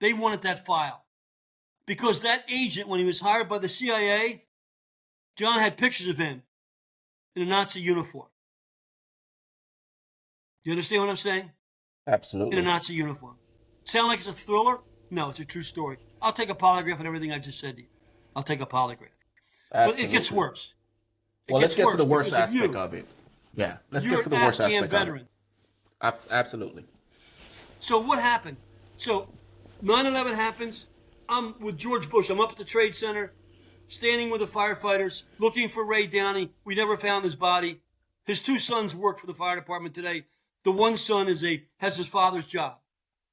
They wanted that file. Because that agent, when he was hired by the CIA, John had pictures of him in a Nazi uniform. You understand what I'm saying? Absolutely. In a Nazi uniform. Sound like it's a thriller? No, it's a true story. I'll take a polygraph on everything I just said to you. I'll take a polygraph. Absolutely. But it gets worse. Let's get to the worst aspect of it. Yeah, let's get to the worst aspect veteran. of it. Absolutely. So what happened? So 9/11 happens. I'm with George Bush. I'm up at the Trade Center, standing with the firefighters, looking for Ray Downey. We never found his body. His two sons work for the fire department today. The one son has his father's job,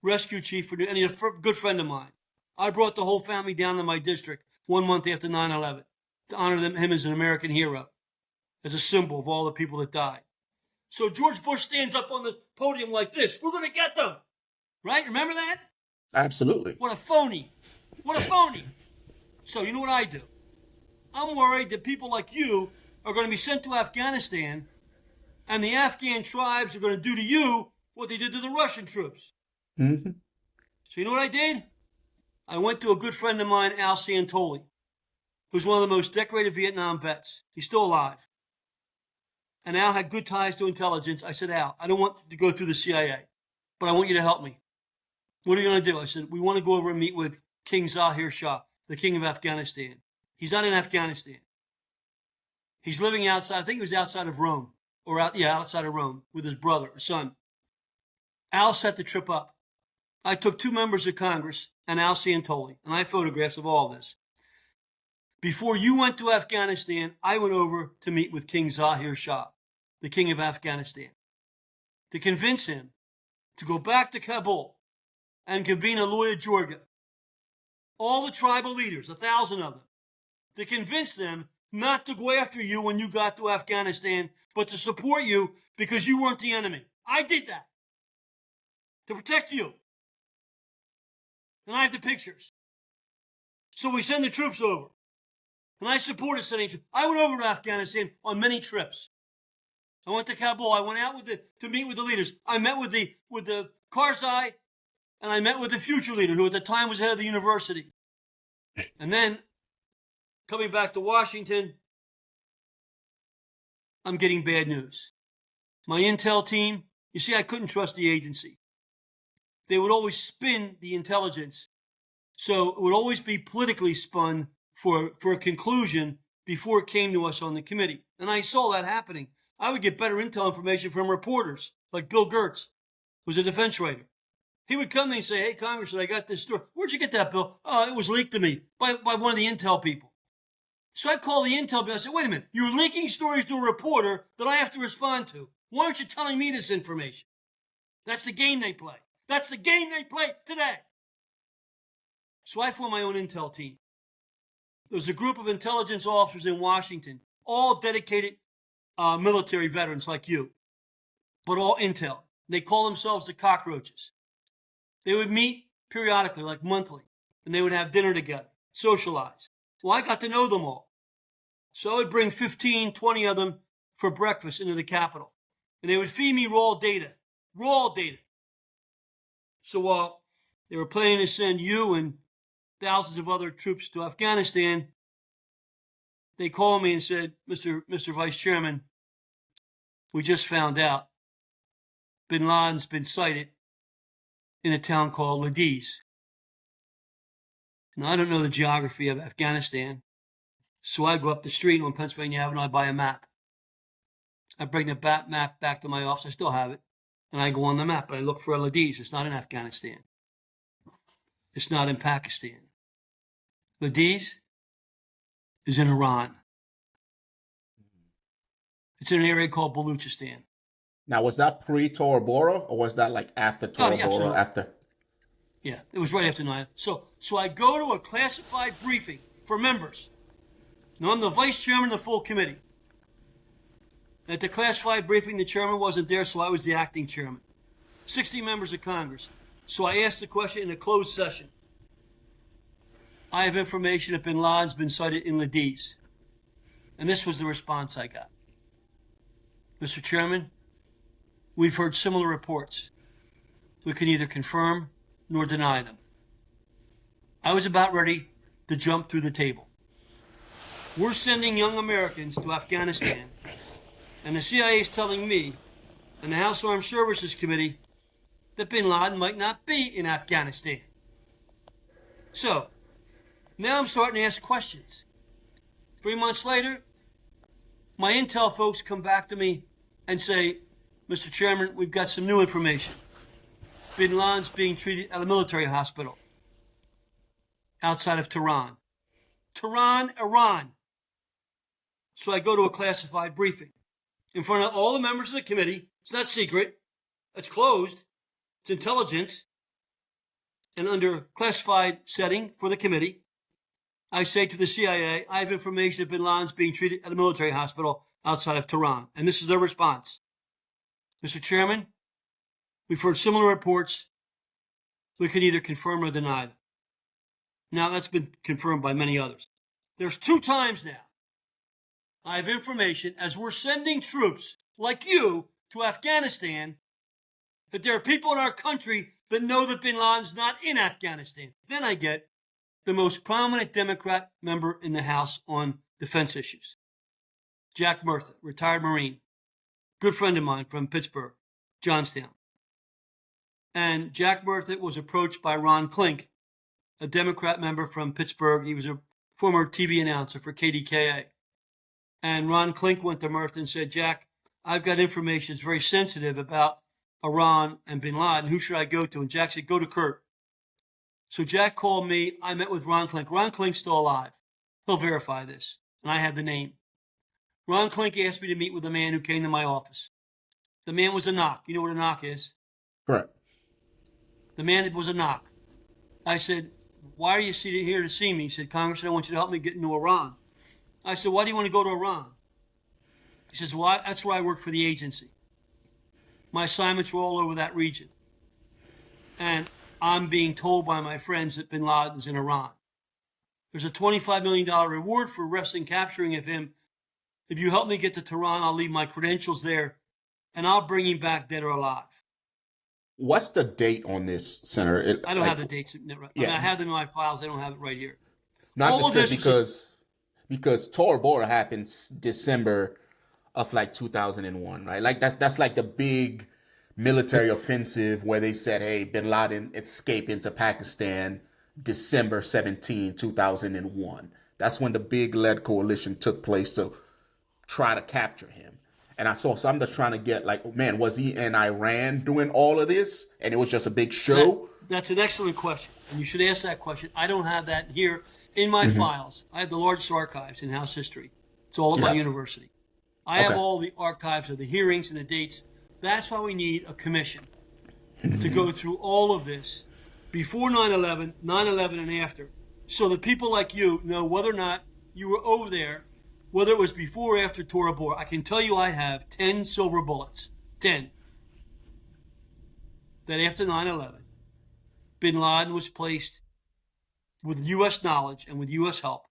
rescue chief, and he's a good friend of mine. I brought the whole family down to my district 1 month after 9/11 to honor him as an American hero, as a symbol of all the people that died. So George Bush stands up on the podium like this. We're going to get them. Right? Remember that? Absolutely. What a phony. What a phony. So you know what I do? I'm worried that people like you are going to be sent to Afghanistan and the Afghan tribes are going to do to you what they did to the Russian troops. Mm-hmm. So you know what I did? I went to a good friend of mine, Al Santoli, who's one of the most decorated Vietnam vets. He's still alive. And Al had good ties to intelligence. I said, Al, I don't want to go through the CIA, but I want you to help me. What are you going to do? I said, we want to go over and meet with King Zahir Shah, the king of Afghanistan. He's not in Afghanistan. He's living outside, I think he was outside of Rome, outside of Rome with his brother, his son. Al set the trip up. I took 2 members of Congress and Al Santoli, and I have photographs of all this. Before you went to Afghanistan, I went over to meet with King Zahir Shah, the king of Afghanistan, to convince him to go back to Kabul and convene a Loya Jorga. All the tribal leaders, 1,000 of them, to convince them not to go after you when you got to Afghanistan, but to support you because you weren't the enemy. I did that to protect you. And I have the pictures. So we send the troops over. And I supported sending troops. I went over to Afghanistan on many trips. I went to Kabul. I went out to meet with the leaders. I met with the Karzai, and I met with the future leader, who at the time was head of the university. And then, coming back to Washington, I'm getting bad news. My intel team, you see, I couldn't trust the agency. They would always spin the intelligence. So it would always be politically spun for a conclusion before it came to us on the committee. And I saw that happening. I would get better intel information from reporters, like Bill Gertz, who's a defense writer. He would come to me and say, hey, Congressman, I got this story. Where'd you get that, Bill? Oh, it was leaked to me by one of the intel people. So I called the intel people. I said, wait a minute. You're leaking stories to a reporter that I have to respond to. Why aren't you telling me this information? That's the game they play. That's the game they play today. So I formed my own intel team. There was a group of intelligence officers in Washington, all dedicated military veterans like you, but all intel. They call themselves the cockroaches. They would meet periodically, like monthly, and they would have dinner together, socialize. Well, I got to know them all. So I would bring 15, 20 of them for breakfast into the Capitol. And they would feed me raw data. So while they were planning to send you and thousands of other troops to Afghanistan, they called me and said, Mr. Vice Chairman, we just found out bin Laden's been sighted in a town called Laden. Now, I don't know the geography of Afghanistan, so I go up the street on Pennsylvania Avenue, I buy a map. I bring the map back to my office, I still have it, and I go on the map, but I look for Laden. It's not in Afghanistan. It's not in Pakistan. Laden is in Iran. It's in an area called Baluchistan. Now, was that pre-Tora Bora, or was that like after Tora Bora? After? Yeah, it was right after 9. So I go to a classified briefing for members. Now, I'm the vice chairman of the full committee. At the classified briefing, the chairman wasn't there, so I was the acting chairman. 60 members of Congress. So I asked the question in a closed session. I have information that bin Laden's been sighted in Laden. And this was the response I got. Mr. Chairman, we've heard similar reports. We can neither confirm nor deny them. I was about ready to jump through the table. We're sending young Americans to Afghanistan, and the CIA is telling me and the House Armed Services Committee that bin Laden might not be in Afghanistan. So, now I'm starting to ask questions. 3 months later, my intel folks come back to me and say, Mr. Chairman, we've got some new information. Bin Laden's being treated at a military hospital outside of Tehran. Tehran, Iran. So I go to a classified briefing in front of all the members of the committee. It's not secret. It's closed. It's intelligence. And under classified setting for the committee, I say to the CIA, I have information that bin Laden's being treated at a military hospital outside of Tehran. And this is their response. Mr. Chairman, we've heard similar reports. We can either confirm or deny them. Now, that's been confirmed by many others. There's 2 times now I have information, as we're sending troops like you to Afghanistan, that there are people in our country that know that bin Laden's not in Afghanistan. Then I get the most prominent Democrat member in the House on defense issues, Jack Murtha, retired Marine, good friend of mine from Pittsburgh, Johnstown. And Jack Murtha was approached by Ron Klink, a Democrat member from Pittsburgh. He was a former TV announcer for KDKA. And Ron Klink went to Murtha and said, Jack, I've got information that's very sensitive about Iran and bin Laden. Who should I go to? And Jack said, go to Curt. So Jack called me. I met with Ron Klink. Ron Klink's still alive. He'll verify this. And I have the name. Ron Klink asked me to meet with a man who came to my office. The man was a knock. You know what a knock is? Correct. The man was a knock. I said, why are you here to see me? He said, Congressman, I want you to help me get into Iran. I said, why do you want to go to Iran? He says, well, that's where I work for the agency. My assignments were all over that region. And I'm being told by my friends that bin Laden's in Iran. There's a $25 million reward for arresting and capturing of him. If you help me get to Tehran, I'll leave my credentials there, and I'll bring him back dead or alive. What's the date on this, Senator? I don't have the dates. I have them in my files. I don't have it right here. Not just because Tora Bora happened December of like 2001, right? Like that's like the big military offensive where they said, hey, bin Laden escaped into Pakistan December 17, 2001. That's when the big lead coalition took place to try to capture him. And so I'm just trying to get like, man, was he in Iran doing all of this? And it was just a big show? That's an excellent question. And you should ask that question. I don't have that here in my files. I have the largest archives in House history. It's all at my university. I have all the archives of the hearings and the dates. That's why we need a commission to go through all of this before 9/11, 9/11 and after, so that people like you know whether or not you were over there whether it was before or after Tora Bora, I can tell you I have 10 silver bullets. 10. That after 9/11, bin Laden was placed with U.S. knowledge and with U.S. help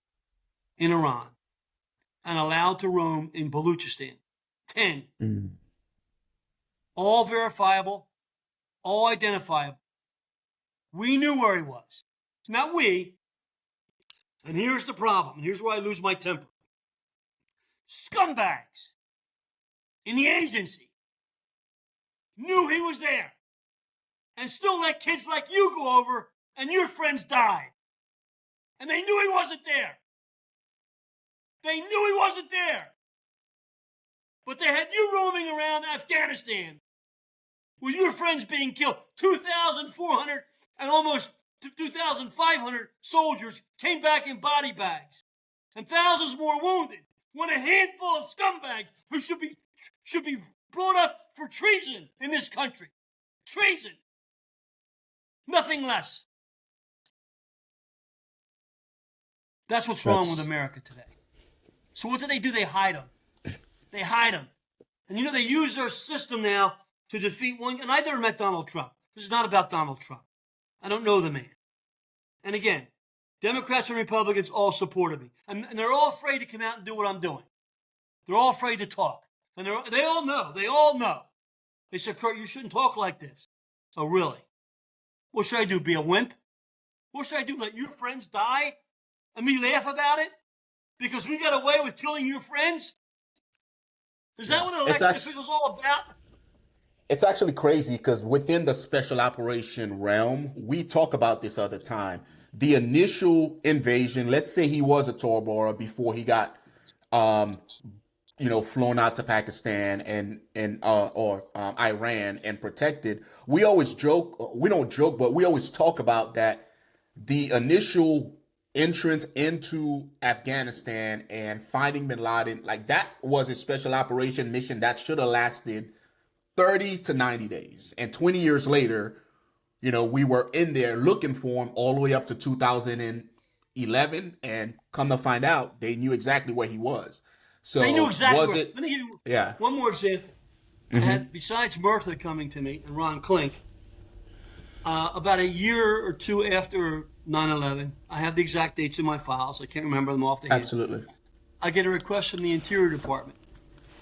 in Iran and allowed to roam in Baluchistan. 10. All verifiable, all identifiable. We knew where he was. Not we. And here's the problem. Here's where I lose my temper. Scumbags in the agency knew he was there and still let kids like you go over and your friends died. And they knew he wasn't there. They knew he wasn't there. But they had you roaming around Afghanistan with your friends being killed. 2,400 and almost 2,500 soldiers came back in body bags and thousands more wounded when a handful of scumbags who should be brought up for treason in this country. Treason. Nothing less. That's what's wrong with America today. So what do? They hide them. They hide them. And you know, they use their system now to defeat one. And I never met Donald Trump. This is not about Donald Trump. I don't know the man. And again, Democrats and Republicans all supported me. And they're all afraid to come out and do what I'm doing. They're all afraid to talk. And they all know. They all know. They said, Kurt, you shouldn't talk like this. Oh, really? What should I do? Be a wimp? What should I do? Let your friends die? And me laugh about it? Because we got away with killing your friends? Is that what elected officials all about? It's actually crazy because within the special operation realm, we talk about this other time. The initial invasion, let's say he was a Tora Bora before he got, flown out to Pakistan or Iran and protected. We always joke, we don't joke, but we always talk about that the initial entrance into Afghanistan and finding bin Laden, like that was a special operation mission that should have lasted 30 to 90 days. And 20 years later, we were in there looking for him all the way up to 2011. And come to find out, they knew exactly where he was. So they knew exactly. Let me give you one more example. I had, besides Martha coming to me and Ron Klink, about a year or two after 9/11, I have the exact dates in my files. I can't remember them off the head. Absolutely. I get a request from the Interior Department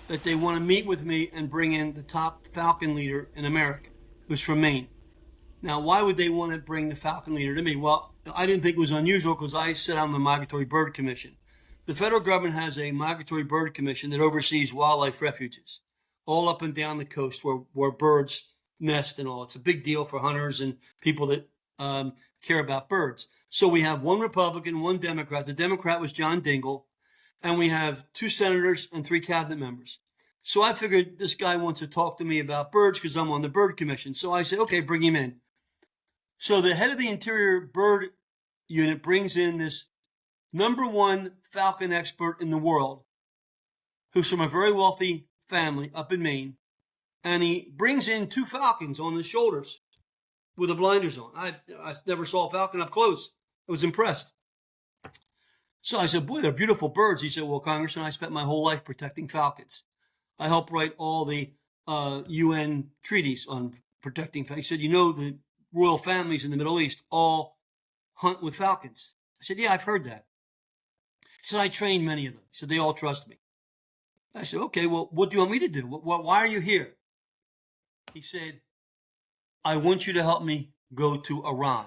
that they want to meet with me and bring in the top Falcon leader in America, who's from Maine. Now, why would they want to bring the Falcon leader to me? Well, I didn't think it was unusual because I sit on the Migratory Bird Commission. The federal government has a Migratory Bird Commission that oversees wildlife refuges all up and down the coast where birds nest and all. It's a big deal for hunters and people that care about birds. So we have one Republican, one Democrat. The Democrat was John Dingell. And we have 2 senators and 3 cabinet members. So I figured this guy wants to talk to me about birds because I'm on the Bird Commission. So I said, okay, bring him in. So the head of the Interior Bird Unit brings in this #1 falcon expert in the world, who's from a very wealthy family up in Maine. And he brings in 2 falcons on his shoulders with the blinders on. I never saw a falcon up close. I was impressed. So I said, boy, they're beautiful birds. He said, well, Congressman, I spent my whole life protecting falcons. I helped write all the UN treaties on protecting falcons. He said, the royal families in the Middle East all hunt with falcons. I said, yeah, I've heard that. He said, I trained many of them. He said, they all trust me. I said, okay, well, what do you want me to do? Why are you here? He said, I want you to help me go to Iran.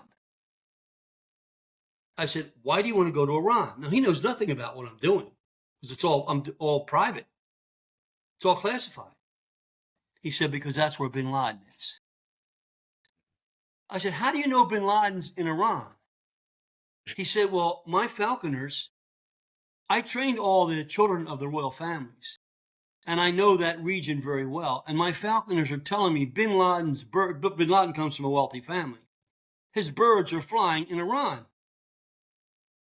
I said, why do you want to go to Iran? Now, he knows nothing about what I'm doing because I'm all private. It's all classified. He said, because that's where bin Laden is. I said, how do you know bin Laden's in Iran? He said, well, my falconers, I trained all the children of the royal families, and I know that region very well. And my falconers are telling me bin Laden comes from a wealthy family. His birds are flying in Iran.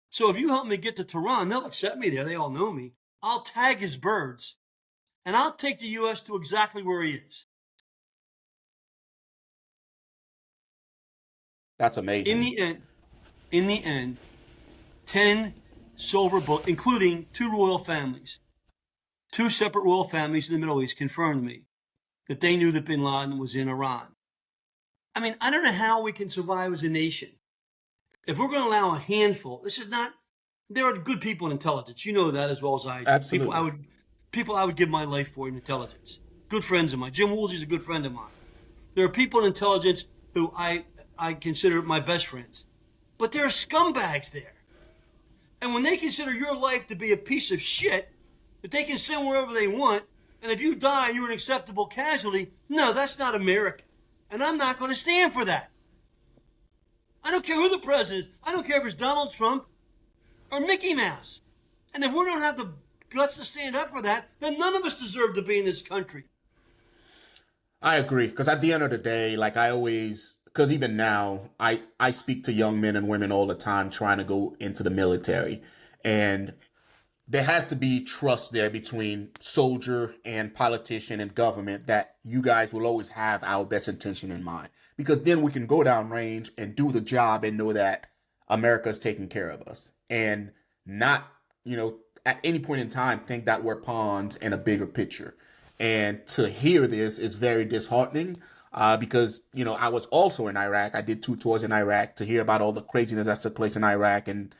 So if you help me get to Tehran, they'll accept me there. They all know me. I'll tag his birds, and I'll take the U.S. to exactly where he is. That's amazing. In the end, 10 silver bullet, including two royal families. Two separate royal families in the Middle East confirmed to me that they knew that bin Laden was in Iran. I mean, I don't know how we can survive as a nation. If we're going to allow a handful, there are good people in intelligence. You know that as well as I do. Absolutely. People I would give my life for in intelligence. Good friends of mine. Jim Woolsey's a good friend of mine. There are people in intelligence who I consider my best friends. But there are scumbags there. And when they consider your life to be a piece of shit, that they can send wherever they want, and if you die, you're an acceptable casualty, no, that's not America. And I'm not going to stand for that. I don't care who the president is. I don't care if it's Donald Trump or Mickey Mouse. And if we don't have the guts to stand up for that, then none of us deserve to be in this country. I agree, because at the end of the day, like because even now, I speak to young men and women all the time trying to go into the military. And there has to be trust there between soldier and politician and government that you guys will always have our best intention in mind. Because then we can go down range and do the job and know that America's taking care of us. And not, at any point in time, think that we're pawns in a bigger picture. And to hear this is very disheartening because, I was also in Iraq. I did 2 tours in Iraq. To hear about all the craziness that took place in Iraq and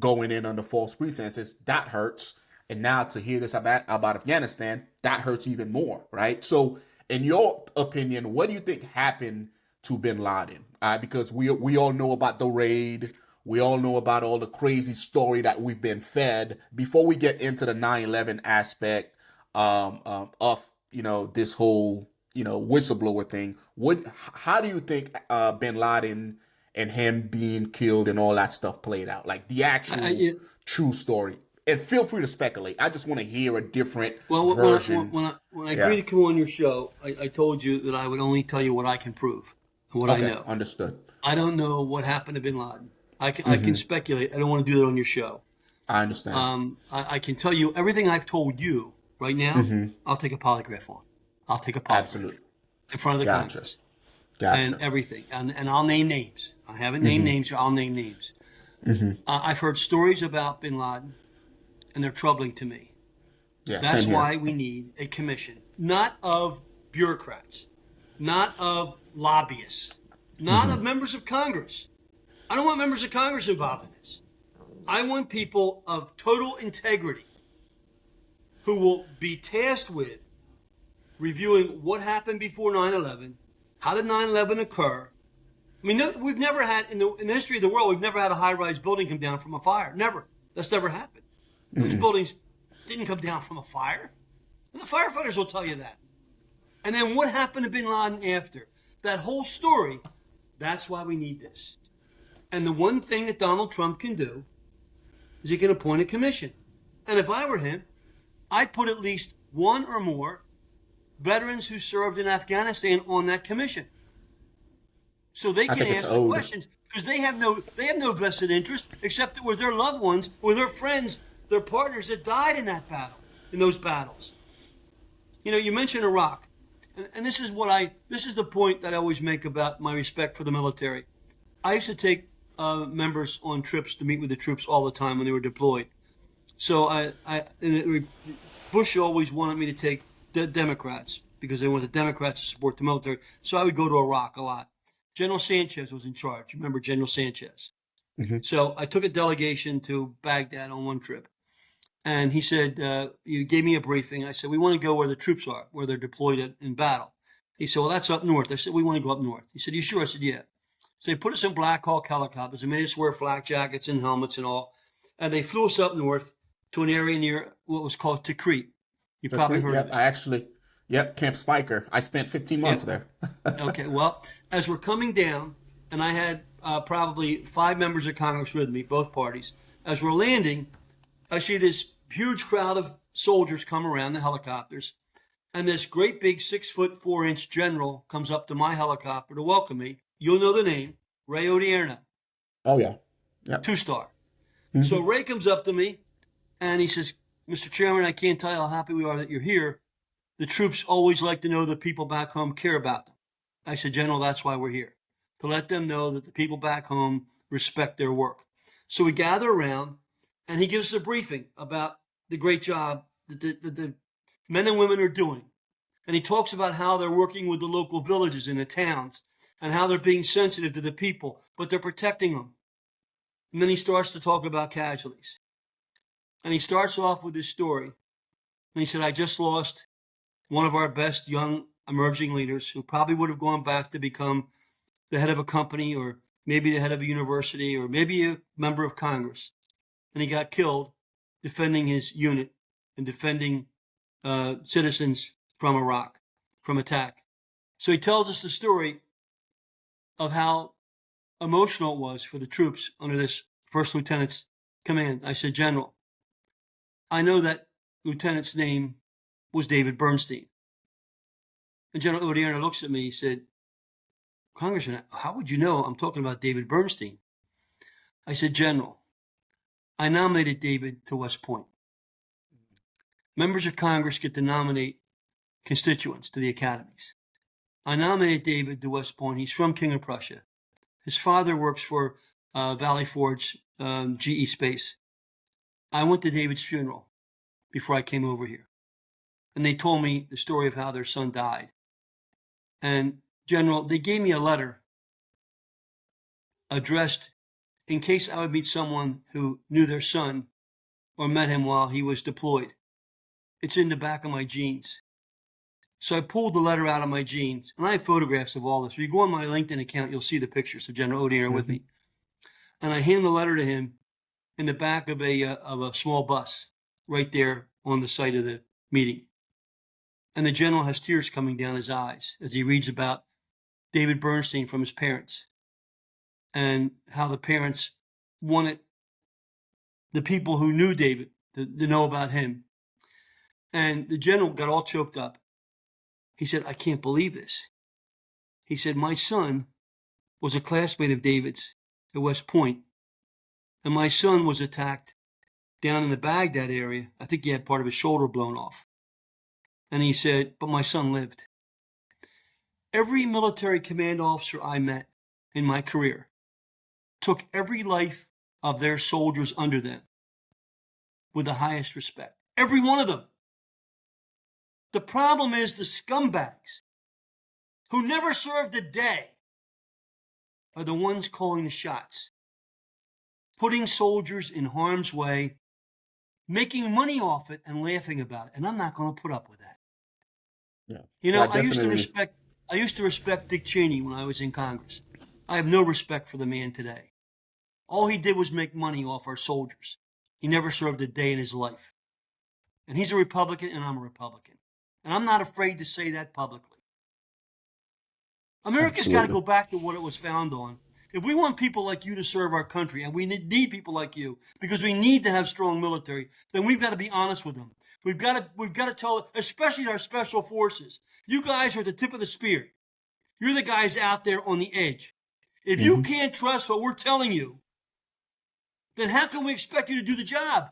going in under false pretenses, that hurts. And now to hear this about Afghanistan, that hurts even more, right? So in your opinion, what do you think happened to bin Laden? Because we all know about the raid. We all know about all the crazy story that we've been fed. Before we get into the 9/11 aspect of, this whole, whistleblower thing, how do you think bin Laden and him being killed and all that stuff played out? Like the actual true story. And feel free to speculate. I just want to hear a different version. When I agreed to come on your show, I told you that I would only tell you what I can prove and what I know. Understood. I don't know what happened to bin Laden. I can speculate. I don't want to do that on your show. I understand. I can tell you everything I've told you right now. I'll take a polygraph on. I'll take a polygraph. Absolutely. In front of the Congress. And everything. And I'll name names. I haven't named names. I'll name names. I've heard stories about bin Laden, and they're troubling to me. Yeah, that's why we need a commission, not of bureaucrats, not of lobbyists, not of members of Congress. I don't want members of Congress involved in this. I want people of total integrity who will be tasked with reviewing what happened before 9/11, how did 9/11 occur. I mean, we've never had, in the history of the world, we've never had a high-rise building come down from a fire. Never. That's never happened. Those buildings didn't come down from a fire. And the firefighters will tell you that. And then what happened to bin Laden after? That whole story, that's why we need this. And the one thing that Donald Trump can do is he can appoint a commission. And if I were him, I'd put at least one or more veterans who served in Afghanistan on that commission. So they can ask the questions, because they have no vested interest except that were their loved ones or their friends, their partners that died in that battle, in those battles. You mentioned Iraq, and this is the point that I always make about my respect for the military. I used to take members on trips to meet with the troops all the time when they were deployed. So Bush always wanted me to take the Democrats because they wanted the Democrats to support the military. So I would go to Iraq a lot. General Sanchez was in charge. You remember General Sanchez? So I took a delegation to Baghdad on one trip. And he said, you gave me a briefing. I said, we want to go where the troops are, where they're deployed in battle. He said, well, that's up north. I said, we want to go up north. He said, you sure? I said, yeah. So they put us in Black Hawk helicopters and made us wear flak jackets and helmets and all. And they flew us up north to an area near what was called Tikrit. You probably heard of it. Camp Spiker. I spent 15 months there. Okay, well, as we're coming down, and I had probably 5 members of Congress with me, both parties. As we're landing, I see this huge crowd of soldiers come around the helicopters, and this great big 6'4" general comes up to my helicopter to welcome me. You'll know the name, Ray Odierno. Oh, yeah. Yep. 2-star. So Ray comes up to me, and he says, Mr. Chairman, I can't tell you how happy we are that you're here. The troops always like to know that people back home care about them. I said, General, that's why we're here, to let them know that the people back home respect their work. So we gather around, And he gives us a briefing about the great job that the men and women are doing. And he talks about how they're working with the local villages and the towns and how they're being sensitive to the people, but they're protecting them. And then he starts to talk about casualties. And he starts off with this story. And he said, I just lost one of our best young emerging leaders who probably would have gone back to become the head of a company or maybe the head of a university or maybe a member of Congress. And he got killed defending his unit and defending citizens from Iraq, from attack. So he tells us the story of how emotional it was for the troops under this first lieutenant's command. I said, General, I know that lieutenant's name was David Bernstein. And General Odierna looks at me, he said, Congressman, how would you know I'm talking about David Bernstein? I said, General, I nominated David to West Point. Members of Congress get to nominate constituents to the academies. I nominated David to West Point. He's from King of Prussia. His father works for Valley Forge, GE Space. I went to David's funeral before I came over here. And they told me the story of how their son died. And General, they gave me a letter addressed in case I would meet someone who knew their son or met him while he was deployed. It's in the back of my jeans. So I pulled the letter out of my jeans, and I have photographs of all this. If you go on my LinkedIn account, you'll see the pictures of General Odierna with me. And I hand the letter to him in the back of a small bus right there on the site of the meeting. And the general has tears coming down his eyes as he reads about David Bernstein from his parents and how the parents wanted the people who knew David to know about him. And the general got all choked up. He said, I can't believe this. He said, my son was a classmate of David's at West Point, and my son was attacked down in the Baghdad area. I think he had part of his shoulder blown off. And he said, but my son lived. Every military command officer I met in my career took every life of their soldiers under them with the highest respect. Every one of them. The problem is the scumbags who never served a day are the ones calling the shots, putting soldiers in harm's way, making money off it and laughing about it. And I'm not going to put up with that. Yeah. You know, Yeah, I used to respect Dick Cheney when I was in Congress. I have no respect for the man today. All he did was make money off our soldiers. He never served a day in his life. And he's a Republican and I'm a Republican. And I'm not afraid to say that publicly. America's got to go back to what it was found on. If we want people like you to serve our country, and we need people like you, because we need to have strong military, then we've got to be honest with them. We've got to tell, especially our special forces, you guys are at the tip of the spear. You're the guys out there on the edge. If you can't trust what we're telling you, then how can we expect you to do the job?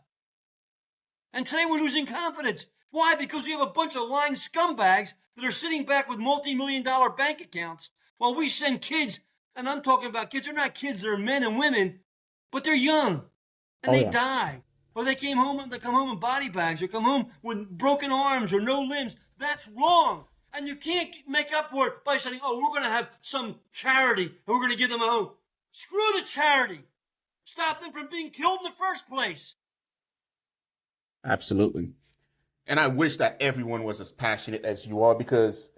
And today we're losing confidence. Why? Because we have a bunch of lying scumbags that are sitting back with multi-million-dollar bank accounts while we send kids, and I'm talking about kids, they're not kids, they're men and women, but they're young, and they die. Or they come home in body bags, or come home with broken arms or no limbs. That's wrong. And you can't make up for it by saying, oh, we're going to have some charity, and we're going to give them a home. Screw the charity. Stop them from being killed in the first place. Absolutely. And I wish that everyone was as passionate as you are because,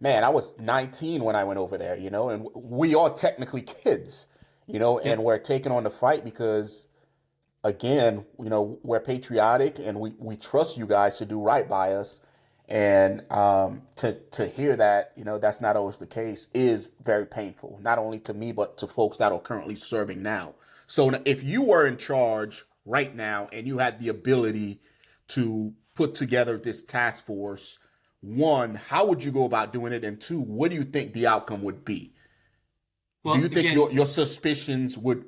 man, I was 19 when I went over there, you know, and we are technically kids, you know, and we're taking on the fight because, again, you know, we're patriotic and we trust you guys to do right by us. And to hear that, you know, that's not always the case is very painful, not only to me, but to folks that are currently serving now. So if you were in charge right now and you had the ability to put together this task force, one, how would you go about doing it? And two, what do you think the outcome would be? Well, do you think your suspicions would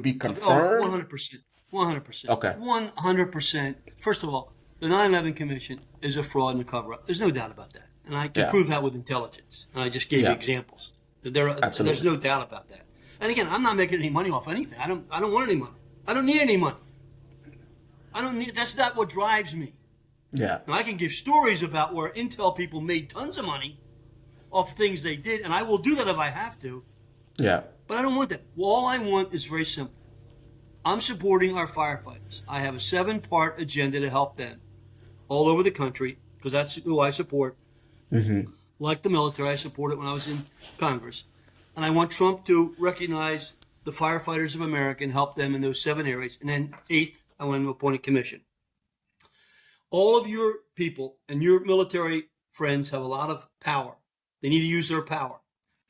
be confirmed? 100%. 100%. Okay. 100%. First of all, the 9/11 Commission is a fraud and a cover-up. There's no doubt about that. And I can prove that with intelligence. And I just gave you examples. There's no doubt about that. And again, I'm not making any money off anything. I don't want any money. I don't need any money. I don't need, that's not what drives me. Yeah. Now, I can give stories about where intel people made tons of money off things they did, and I will do that if I have to. Yeah. But I don't want that. Well, all I want is very simple. I'm supporting our firefighters. I have a 7-part agenda to help them all over the country, because that's who I support. Mm-hmm. Like the military, I supported it when I was in Congress. And I want Trump to recognize the firefighters of America and help them in those 7 areas. And then 8th, I want him to appoint a commission. All of your people and your military friends have a lot of power. They need to use their power.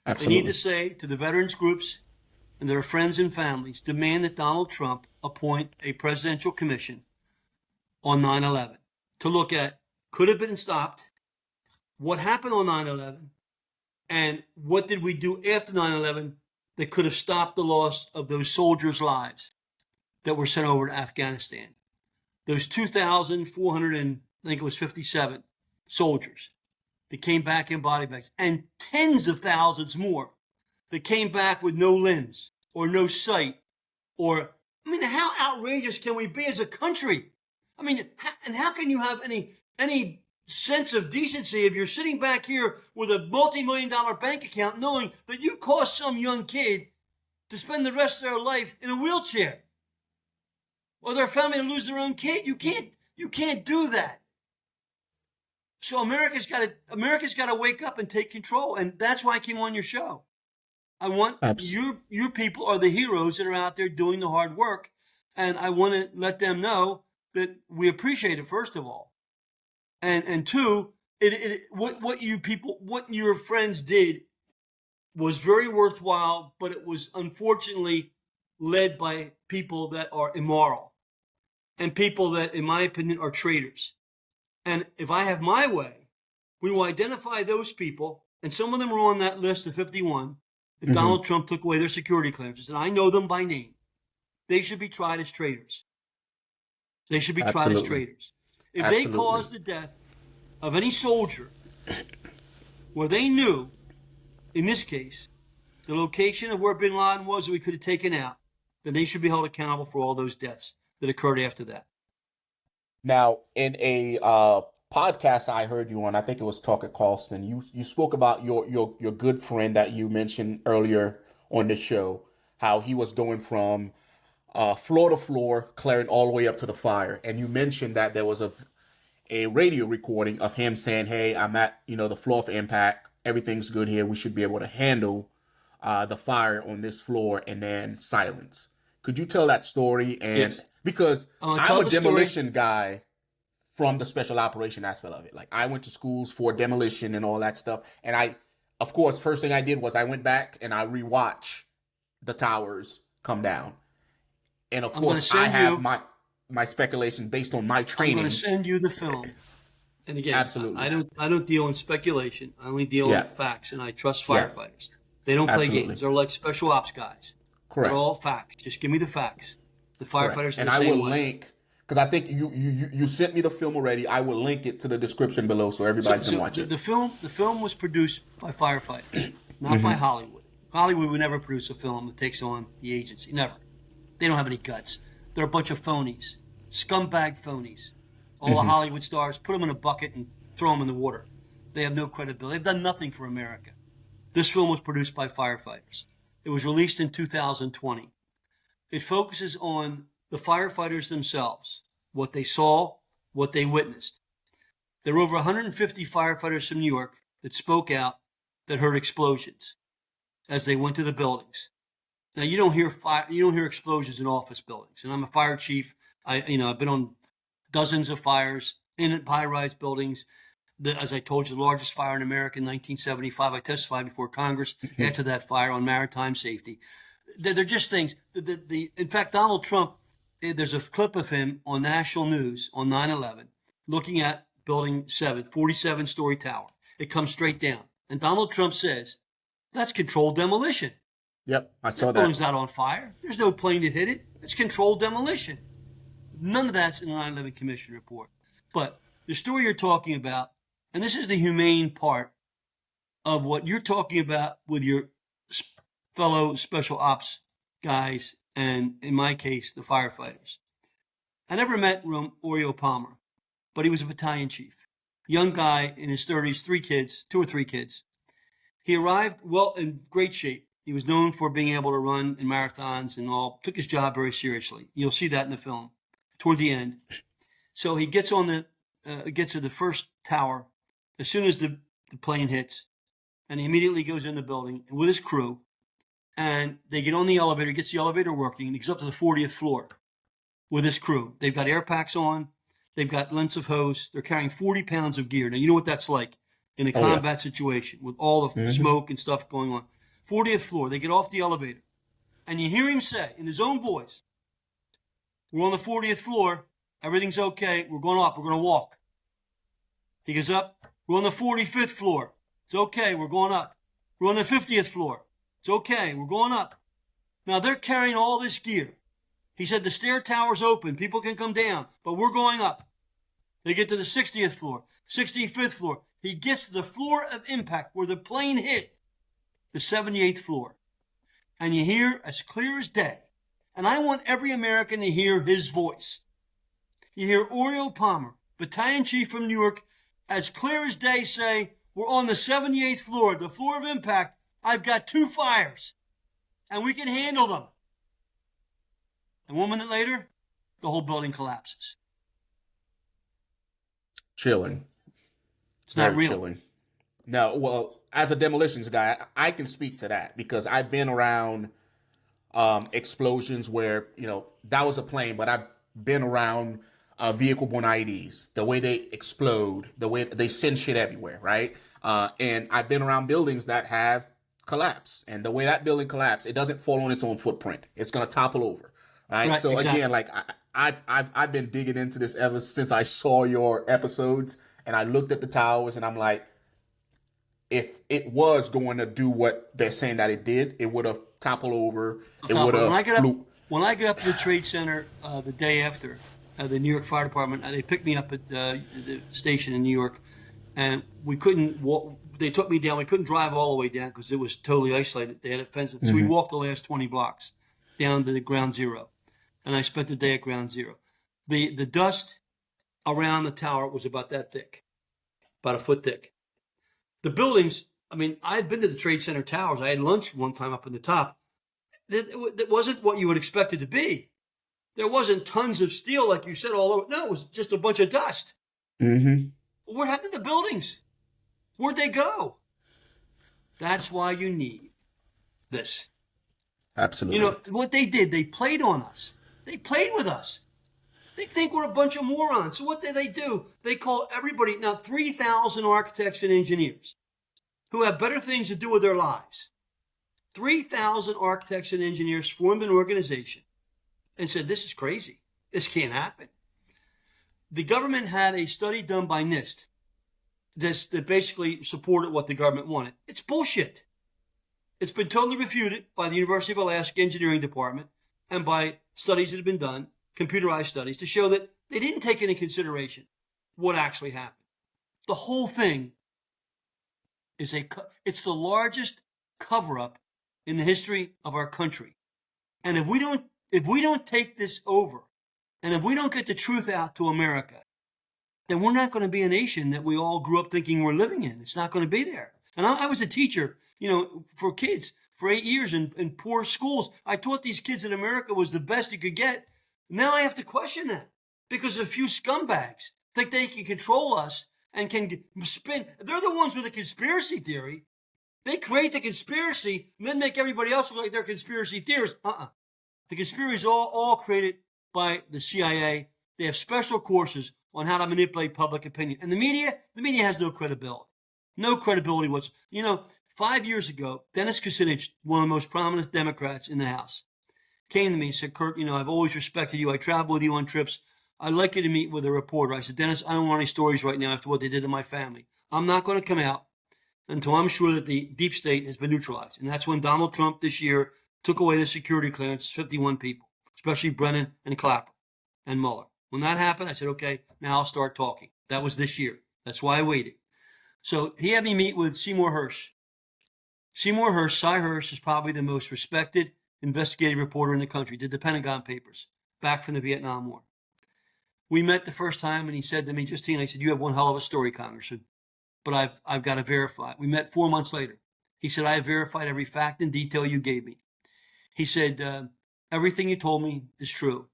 Absolutely. They need to say to the veterans groups and their friends and families, demand that Donald Trump appoint a presidential commission on 9/11 to look at, could have been stopped, what happened on 9/11, and what did we do after 9/11 that could have stopped the loss of those soldiers' lives that were sent over to Afghanistan. Those 2,400 and I think it was 57 soldiers that came back in body bags, and tens of thousands more that came back with no limbs or no sight. Or, I mean, how outrageous can we be as a country? I mean, and how can you have any sense of decency if you're sitting back here with a multi-million-dollar bank account knowing that you caused some young kid to spend the rest of their life in a wheelchair, or their family to lose their own kid? You can't do that. So America's got to wake up and take control, and that's why I came on your show. I want your people are the heroes that are out there doing the hard work, and I want to let them know that we appreciate it, first of all, and two, what your friends did was very worthwhile, but it was unfortunately led by people that are immoral and people that, in my opinion, are traitors. And if I have my way, we will identify those people, and some of them are on that list of 51 that Donald Trump took away their security clearances, and I know them by name. They should be tried as traitors. They should be tried as traitors. If they caused the death of any soldier where they knew, in this case, the location of where bin Laden was that we could have taken out, then they should be held accountable for all those deaths that occurred after that. Now, in a podcast I heard you on, I think it was Talk at Carlson, you spoke about your good friend that you mentioned earlier on the show, how he was going from floor to floor, clearing all the way up to the fire. And you mentioned that there was a radio recording of him saying, hey, I'm at, the floor of impact. Everything's good here. We should be able to handle the fire on this floor, and then silence. Could you tell that story? And yes. Because I'm a demolition guy from the special operation aspect of it. Like, I went to schools for demolition and all that stuff. And of course, first thing I did was I went back and I rewatched the towers come down. And of course, I have my speculation based on my training. I'm going to send you the film. And again, absolutely. I don't deal in speculation. I only deal in facts, and I trust firefighters. Yes. They don't play games. They're like special ops guys. Correct. They're all facts. Just give me the facts. The firefighters are and the I same will link, because I think you sent me the film already. I will link it to the description below so everybody can watch it. The film was produced by firefighters, not by Hollywood. Hollywood would never produce a film that takes on the agency. Never. They don't have any guts. They're a bunch of phonies, scumbag phonies. All the Hollywood stars, put them in a bucket and throw them in the water. They have no credibility. They've done nothing for America. This film was produced by firefighters. It was released in 2020. It focuses on the firefighters themselves, what they saw, what they witnessed. There were over 150 firefighters from New York that spoke out, that heard explosions as they went to the buildings. Now, you don't hear explosions in office buildings. And I'm a fire chief. I've been on dozens of fires in high-rise buildings. As I told you, the largest fire in America in 1975. I testified before Congress after that fire on maritime safety. They're just things. In fact, Donald Trump, there's a clip of him on national news on 9/11 looking at Building 7, 47-story tower. It comes straight down. And Donald Trump says, that's controlled demolition. Yep, I saw that. The building's not on fire. There's no plane that hit it. It's controlled demolition. None of that's in the 9/11 Commission report. But the story you're talking about, and this is the humane part of what you're talking about with your fellow special ops guys, and in my case, the firefighters. I never met Oreo Palmer, but he was a battalion chief. Young guy in his 30s, 2 or 3 kids. He arrived well in great shape. He was known for being able to run in marathons and all, took his job very seriously. You'll see that in the film toward the end. So he gets to the first tower as soon as the plane hits, and he immediately goes in the building with his crew, and they get on the elevator, gets the elevator working, and he goes up to the 40th floor with his crew. They've got air packs on. They've got lengths of hose. They're carrying 40 pounds of gear. Now, you know what that's like in a combat situation with all the smoke and stuff going on. 40th floor. They get off the elevator. And you hear him say in his own voice, we're on the 40th floor. Everything's okay. We're going up. We're going to walk. He goes up. We're on the 45th floor. It's okay. We're going up. We're on the 50th floor. It's okay. We're going up. Now, they're carrying all this gear. He said the stair tower's open. People can come down, but we're going up. They get to the 60th floor, 65th floor. He gets to the floor of impact where the plane hit, the 78th floor. And you hear as clear as day. And I want every American to hear his voice. You hear Oreo Palmer, battalion chief from New York, as clear as day say, we're on the 78th floor, the floor of impact. I've got 2 fires, and we can handle them. And 1 minute later, the whole building collapses. Chilling. It's not Very real. chilling. No, well, as a demolitions guy, I can speak to that because I've been around explosions where, that was a plane, but I've been around vehicle-borne IEDs, the way they explode, the way they send shit everywhere, right? And I've been around buildings that have collapsed. And the way that building collapsed, it doesn't fall on its own footprint. It's going to topple over. Right. So exactly. Again, like I've been digging into this ever since I saw your episodes, and I looked at the towers, and I'm like, if it was going to do what they're saying that it did, it would have toppled over. It would have. When I get up to the Trade Center the day after, the New York Fire Department, they picked me up at the station in New York, and we couldn't walk. They took me down. We couldn't drive all the way down because it was totally isolated. They had it fenced. So we walked the last 20 blocks down to the ground zero. And I spent the day at ground zero. The dust around the tower was about that thick, about a foot thick. The buildings, I had been to the Trade Center towers. I had lunch one time up in the top. It wasn't what you would expect it to be. There wasn't tons of steel, like you said, all over. No, it was just a bunch of dust. Mm-hmm. What happened to the buildings? Where'd they go? That's why you need this. Absolutely. What they did, they played on us. They played with us. They think we're a bunch of morons. So what did they do? They call everybody, now 3,000 architects and engineers who have better things to do with their lives. 3,000 architects and engineers formed an organization and said, this is crazy. This can't happen. The government had a study done by NIST that basically supported what the government wanted. It's bullshit. It's been totally refuted by the University of Alaska Engineering Department and by studies that have been done, computerized studies, to show that they didn't take into consideration what actually happened. The whole thing is it's the largest cover-up in the history of our country. And if we don't take this over, and if we don't get the truth out to America, then we're not going to be a nation that we all grew up thinking we're living in. It's not going to be there. And I was a teacher, for kids for 8 years in poor schools. I taught these kids that America was the best you could get. Now I have to question that because a few scumbags think they can control us and can spin. They're the ones with the conspiracy theory. They create the conspiracy and then make everybody else look like they're conspiracy theorists. The conspiracy is all created by the CIA. They have special courses on how to manipulate public opinion. And the media has no credibility. No credibility whatsoever. 5 years ago, Dennis Kucinich, one of the most prominent Democrats in the House, came to me and said, Kurt, I've always respected you. I travel with you on trips. I'd like you to meet with a reporter. I said, Dennis, I don't want any stories right now after what they did to my family. I'm not going to come out until I'm sure that the deep state has been neutralized. And that's when Donald Trump this year took away the security clearance, 51 people, especially Brennan and Clapper and Mueller. When that happened, I said, okay, now I'll start talking. That was this year. That's why I waited. So he had me meet with Seymour Hersh. Cy Hersh is probably the most respected investigative reporter in the country, did the Pentagon Papers back from the Vietnam War. We met the first time, and he said to me, Justine, I said, you have one hell of a story, Congressman, but I've got to verify it. We met 4 months later. He said, I have verified every fact and detail you gave me. He said, everything you told me is true.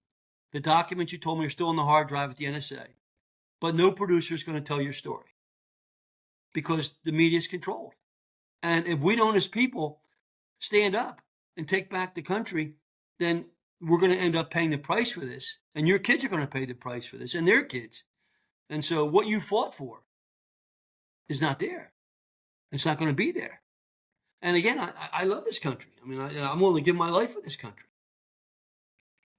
The documents you told me are still on the hard drive at the NSA, but no producer is going to tell your story because the media is controlled. And if we don't, as people, stand up and take back the country, then we're going to end up paying the price for this. And your kids are going to pay the price for this, and their kids. And so what you fought for is not there. It's not going to be there. And again, I love this country. I mean, I'm willing to give my life for this country.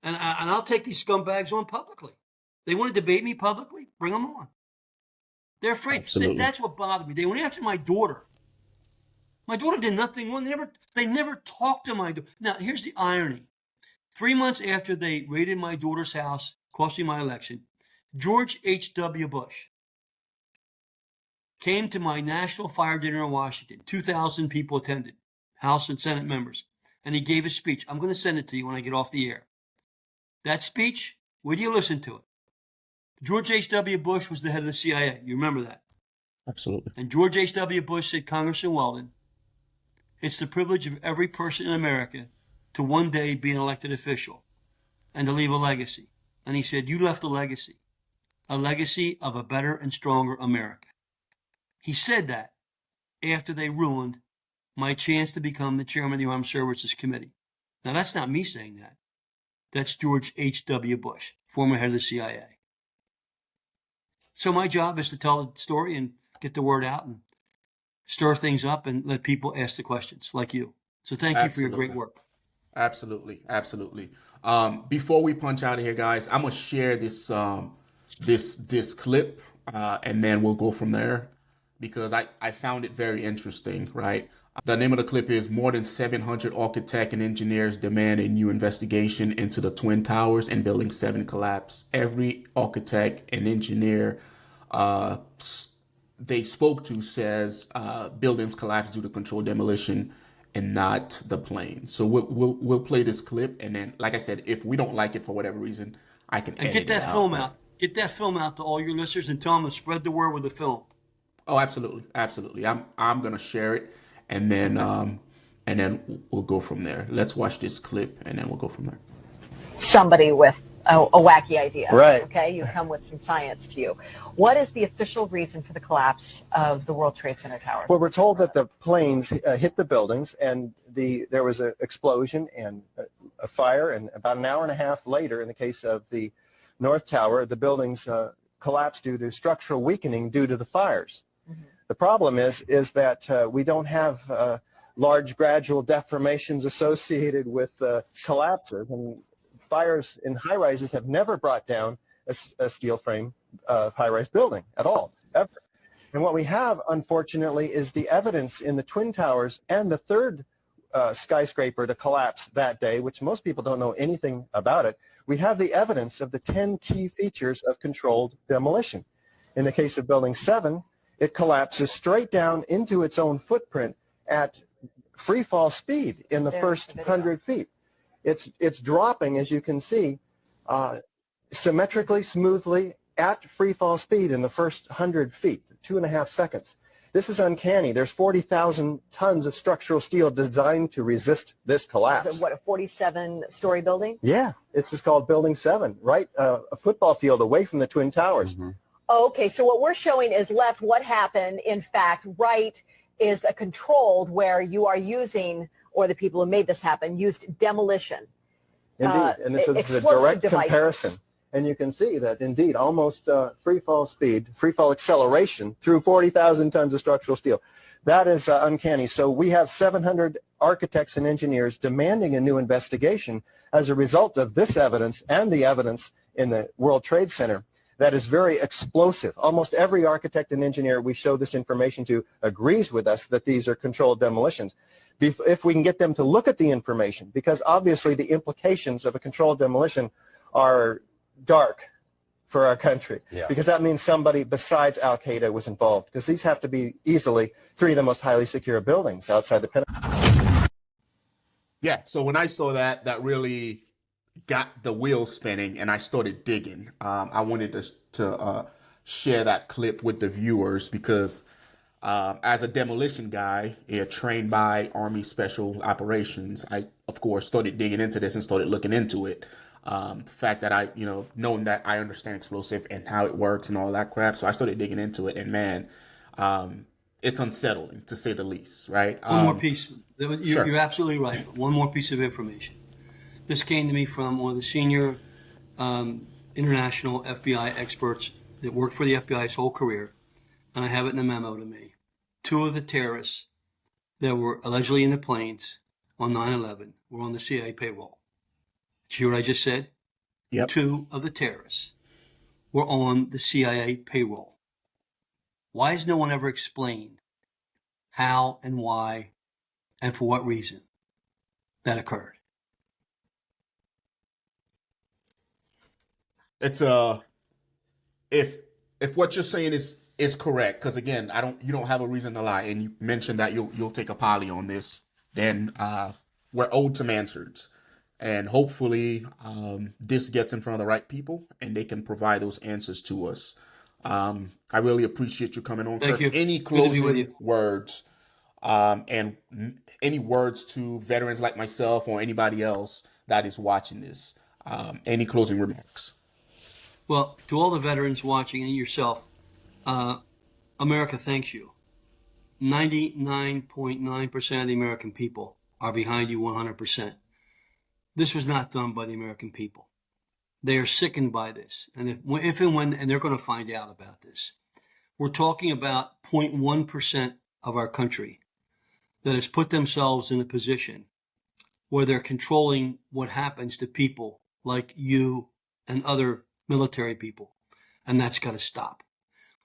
And I'll take these scumbags on publicly. They want to debate me publicly? Bring them on. They're afraid. Absolutely. That's what bothered me. They went after my daughter. My daughter did nothing wrong. They never talked to my daughter. Now, here's the irony. 3 months after they raided my daughter's house, costing my election, George H.W. Bush came to my national fire dinner in Washington. 2,000 people attended, House and Senate members. And he gave a speech. I'm going to send it to you when I get off the air. That speech, would you listen to it? George H.W. Bush was the head of the CIA. You remember that? Absolutely. And George H.W. Bush said, Congressman Weldon, it's the privilege of every person in America to one day be an elected official and to leave a legacy. And he said, you left a legacy of a better and stronger America. He said that after they ruined my chance to become the chairman of the Armed Services Committee. Now, that's not me saying that. That's George H.W. Bush, former head of the CIA. So my job is to tell the story and get the word out and stir things up and let people ask the questions like you. So thank you for your great work. Absolutely. Absolutely. Before we punch out of here, guys, I'm going to share this this clip and then we'll go from there because I found it very interesting, right? The name of the clip is More Than 700 Architects and Engineers Demand a New Investigation into the Twin Towers and Building 7 Collapse. Every architect and engineer they spoke to says buildings collapsed due to controlled demolition and not the plane. So we'll play this clip, and then, like I said, if we don't like it for whatever reason, I can edit get that it film out. out. Get that film out to all your listeners and tell them to spread the word with the film. Oh, absolutely, absolutely. I'm gonna share it, and then we'll go from there. Let's watch this clip, and then we'll go from there. Somebody with a wacky idea. Right. Okay, you come with some science to you. What is the official reason for the collapse of the World Trade Center towers? Well, we're told that the planes hit the buildings, and there was an explosion and a fire, and about an hour and a half later, in the case of the North Tower, the buildings collapsed due to structural weakening due to the fires. Mm-hmm. The problem is that we don't have large gradual deformations associated with collapses, and fires in high-rises have never brought down a steel frame high-rise building at all, ever. And what we have, unfortunately, is the evidence in the Twin Towers and the third skyscraper to collapse that day, which most people don't know anything about it. We have the evidence of the 10 key features of controlled demolition. In the case of Building 7, it collapses straight down into its own footprint at free fall speed in the first 100 feet. It's dropping, as you can see, symmetrically, smoothly, at free fall speed in the first 100 feet, 2.5 seconds. This is uncanny. There's 40,000 tons of structural steel designed to resist this collapse. Is it, what, a 47-story building? Yeah, it's just called Building 7, right? A football field away from the Twin Towers. Mm-hmm. Okay, so what we're showing is left what happened. In fact, right is a controlled where you are using, or the people who made this happen, used demolition. Indeed, and this is a direct comparison. And you can see that, indeed, almost free fall speed, free fall acceleration through 40,000 tons of structural steel. That is uncanny. So we have 700 architects and engineers demanding a new investigation as a result of this evidence and the evidence in the World Trade Center that is very explosive. Almost every architect and engineer we show this information to agrees with us that these are controlled demolitions. If we can get them to look at the information, because obviously the implications of a controlled demolition are dark for our country, because that means somebody besides Al-Qaeda was involved, because these have to be easily 3 of the most highly secure buildings outside the Pentagon. Yeah, so when I saw that, that really got the wheels spinning and I started digging. I wanted to share that clip with the viewers because as a demolition guy, trained by Army Special Operations, I, of course, started digging into this and started looking into it. The fact that I, knowing that I understand explosive and how it works and all that crap. So I started digging into it and man, it's unsettling to say the least, right? One more piece. Sure. You're absolutely right. But one more piece of information. This came to me from one of the senior international FBI experts that worked for the FBI his whole career, and I have it in a memo to me. 2 of the terrorists that were allegedly in the planes on 9/11 were on the CIA payroll. Did you hear what I just said? Yep. 2 of the terrorists were on the CIA payroll. Why has no one ever explained how and why and for what reason that occurred? It's if what you're saying is correct, because again, you don't have a reason to lie, and you mentioned that you'll take a poly on this, then we're owed some answers, and hopefully this gets in front of the right people, and they can provide those answers to us. I really appreciate you coming on. Thank you. Any closing words, and any words to veterans like myself or anybody else that is watching this? Any closing remarks? Well, to all the veterans watching and yourself, America thanks you. 99.9% of the American people are behind you 100%. This was not done by the American people. They are sickened by this. And if and when, and they're going to find out about this, we're talking about 0.1% of our country that has put themselves in a position where they're controlling what happens to people like you and other military people. And that's got to stop.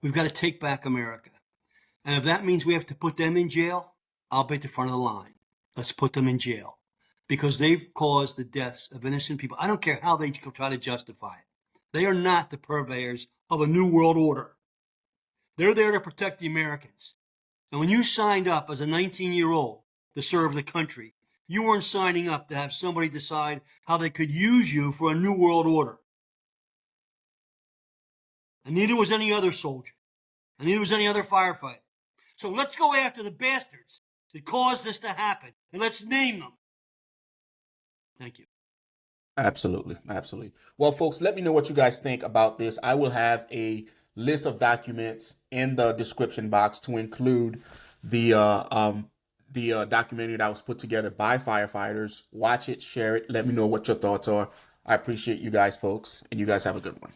We've got to take back America. And if that means we have to put them in jail, I'll be at the front of the line. Let's put them in jail because they've caused the deaths of innocent people. I don't care how they try to justify it. They are not the purveyors of a new world order. They're there to protect the Americans. And when you signed up as a 19-year-old to serve the country, you weren't signing up to have somebody decide how they could use you for a new world order. And neither was any other soldier. And neither was any other firefighter. So let's go after the bastards that caused this to happen. And let's name them. Thank you. Absolutely. Absolutely. Well, folks, let me know what you guys think about this. I will have a list of documents in the description box to include the documentary that was put together by firefighters. Watch it, share it. Let me know what your thoughts are. I appreciate you guys, folks, and you guys have a good one.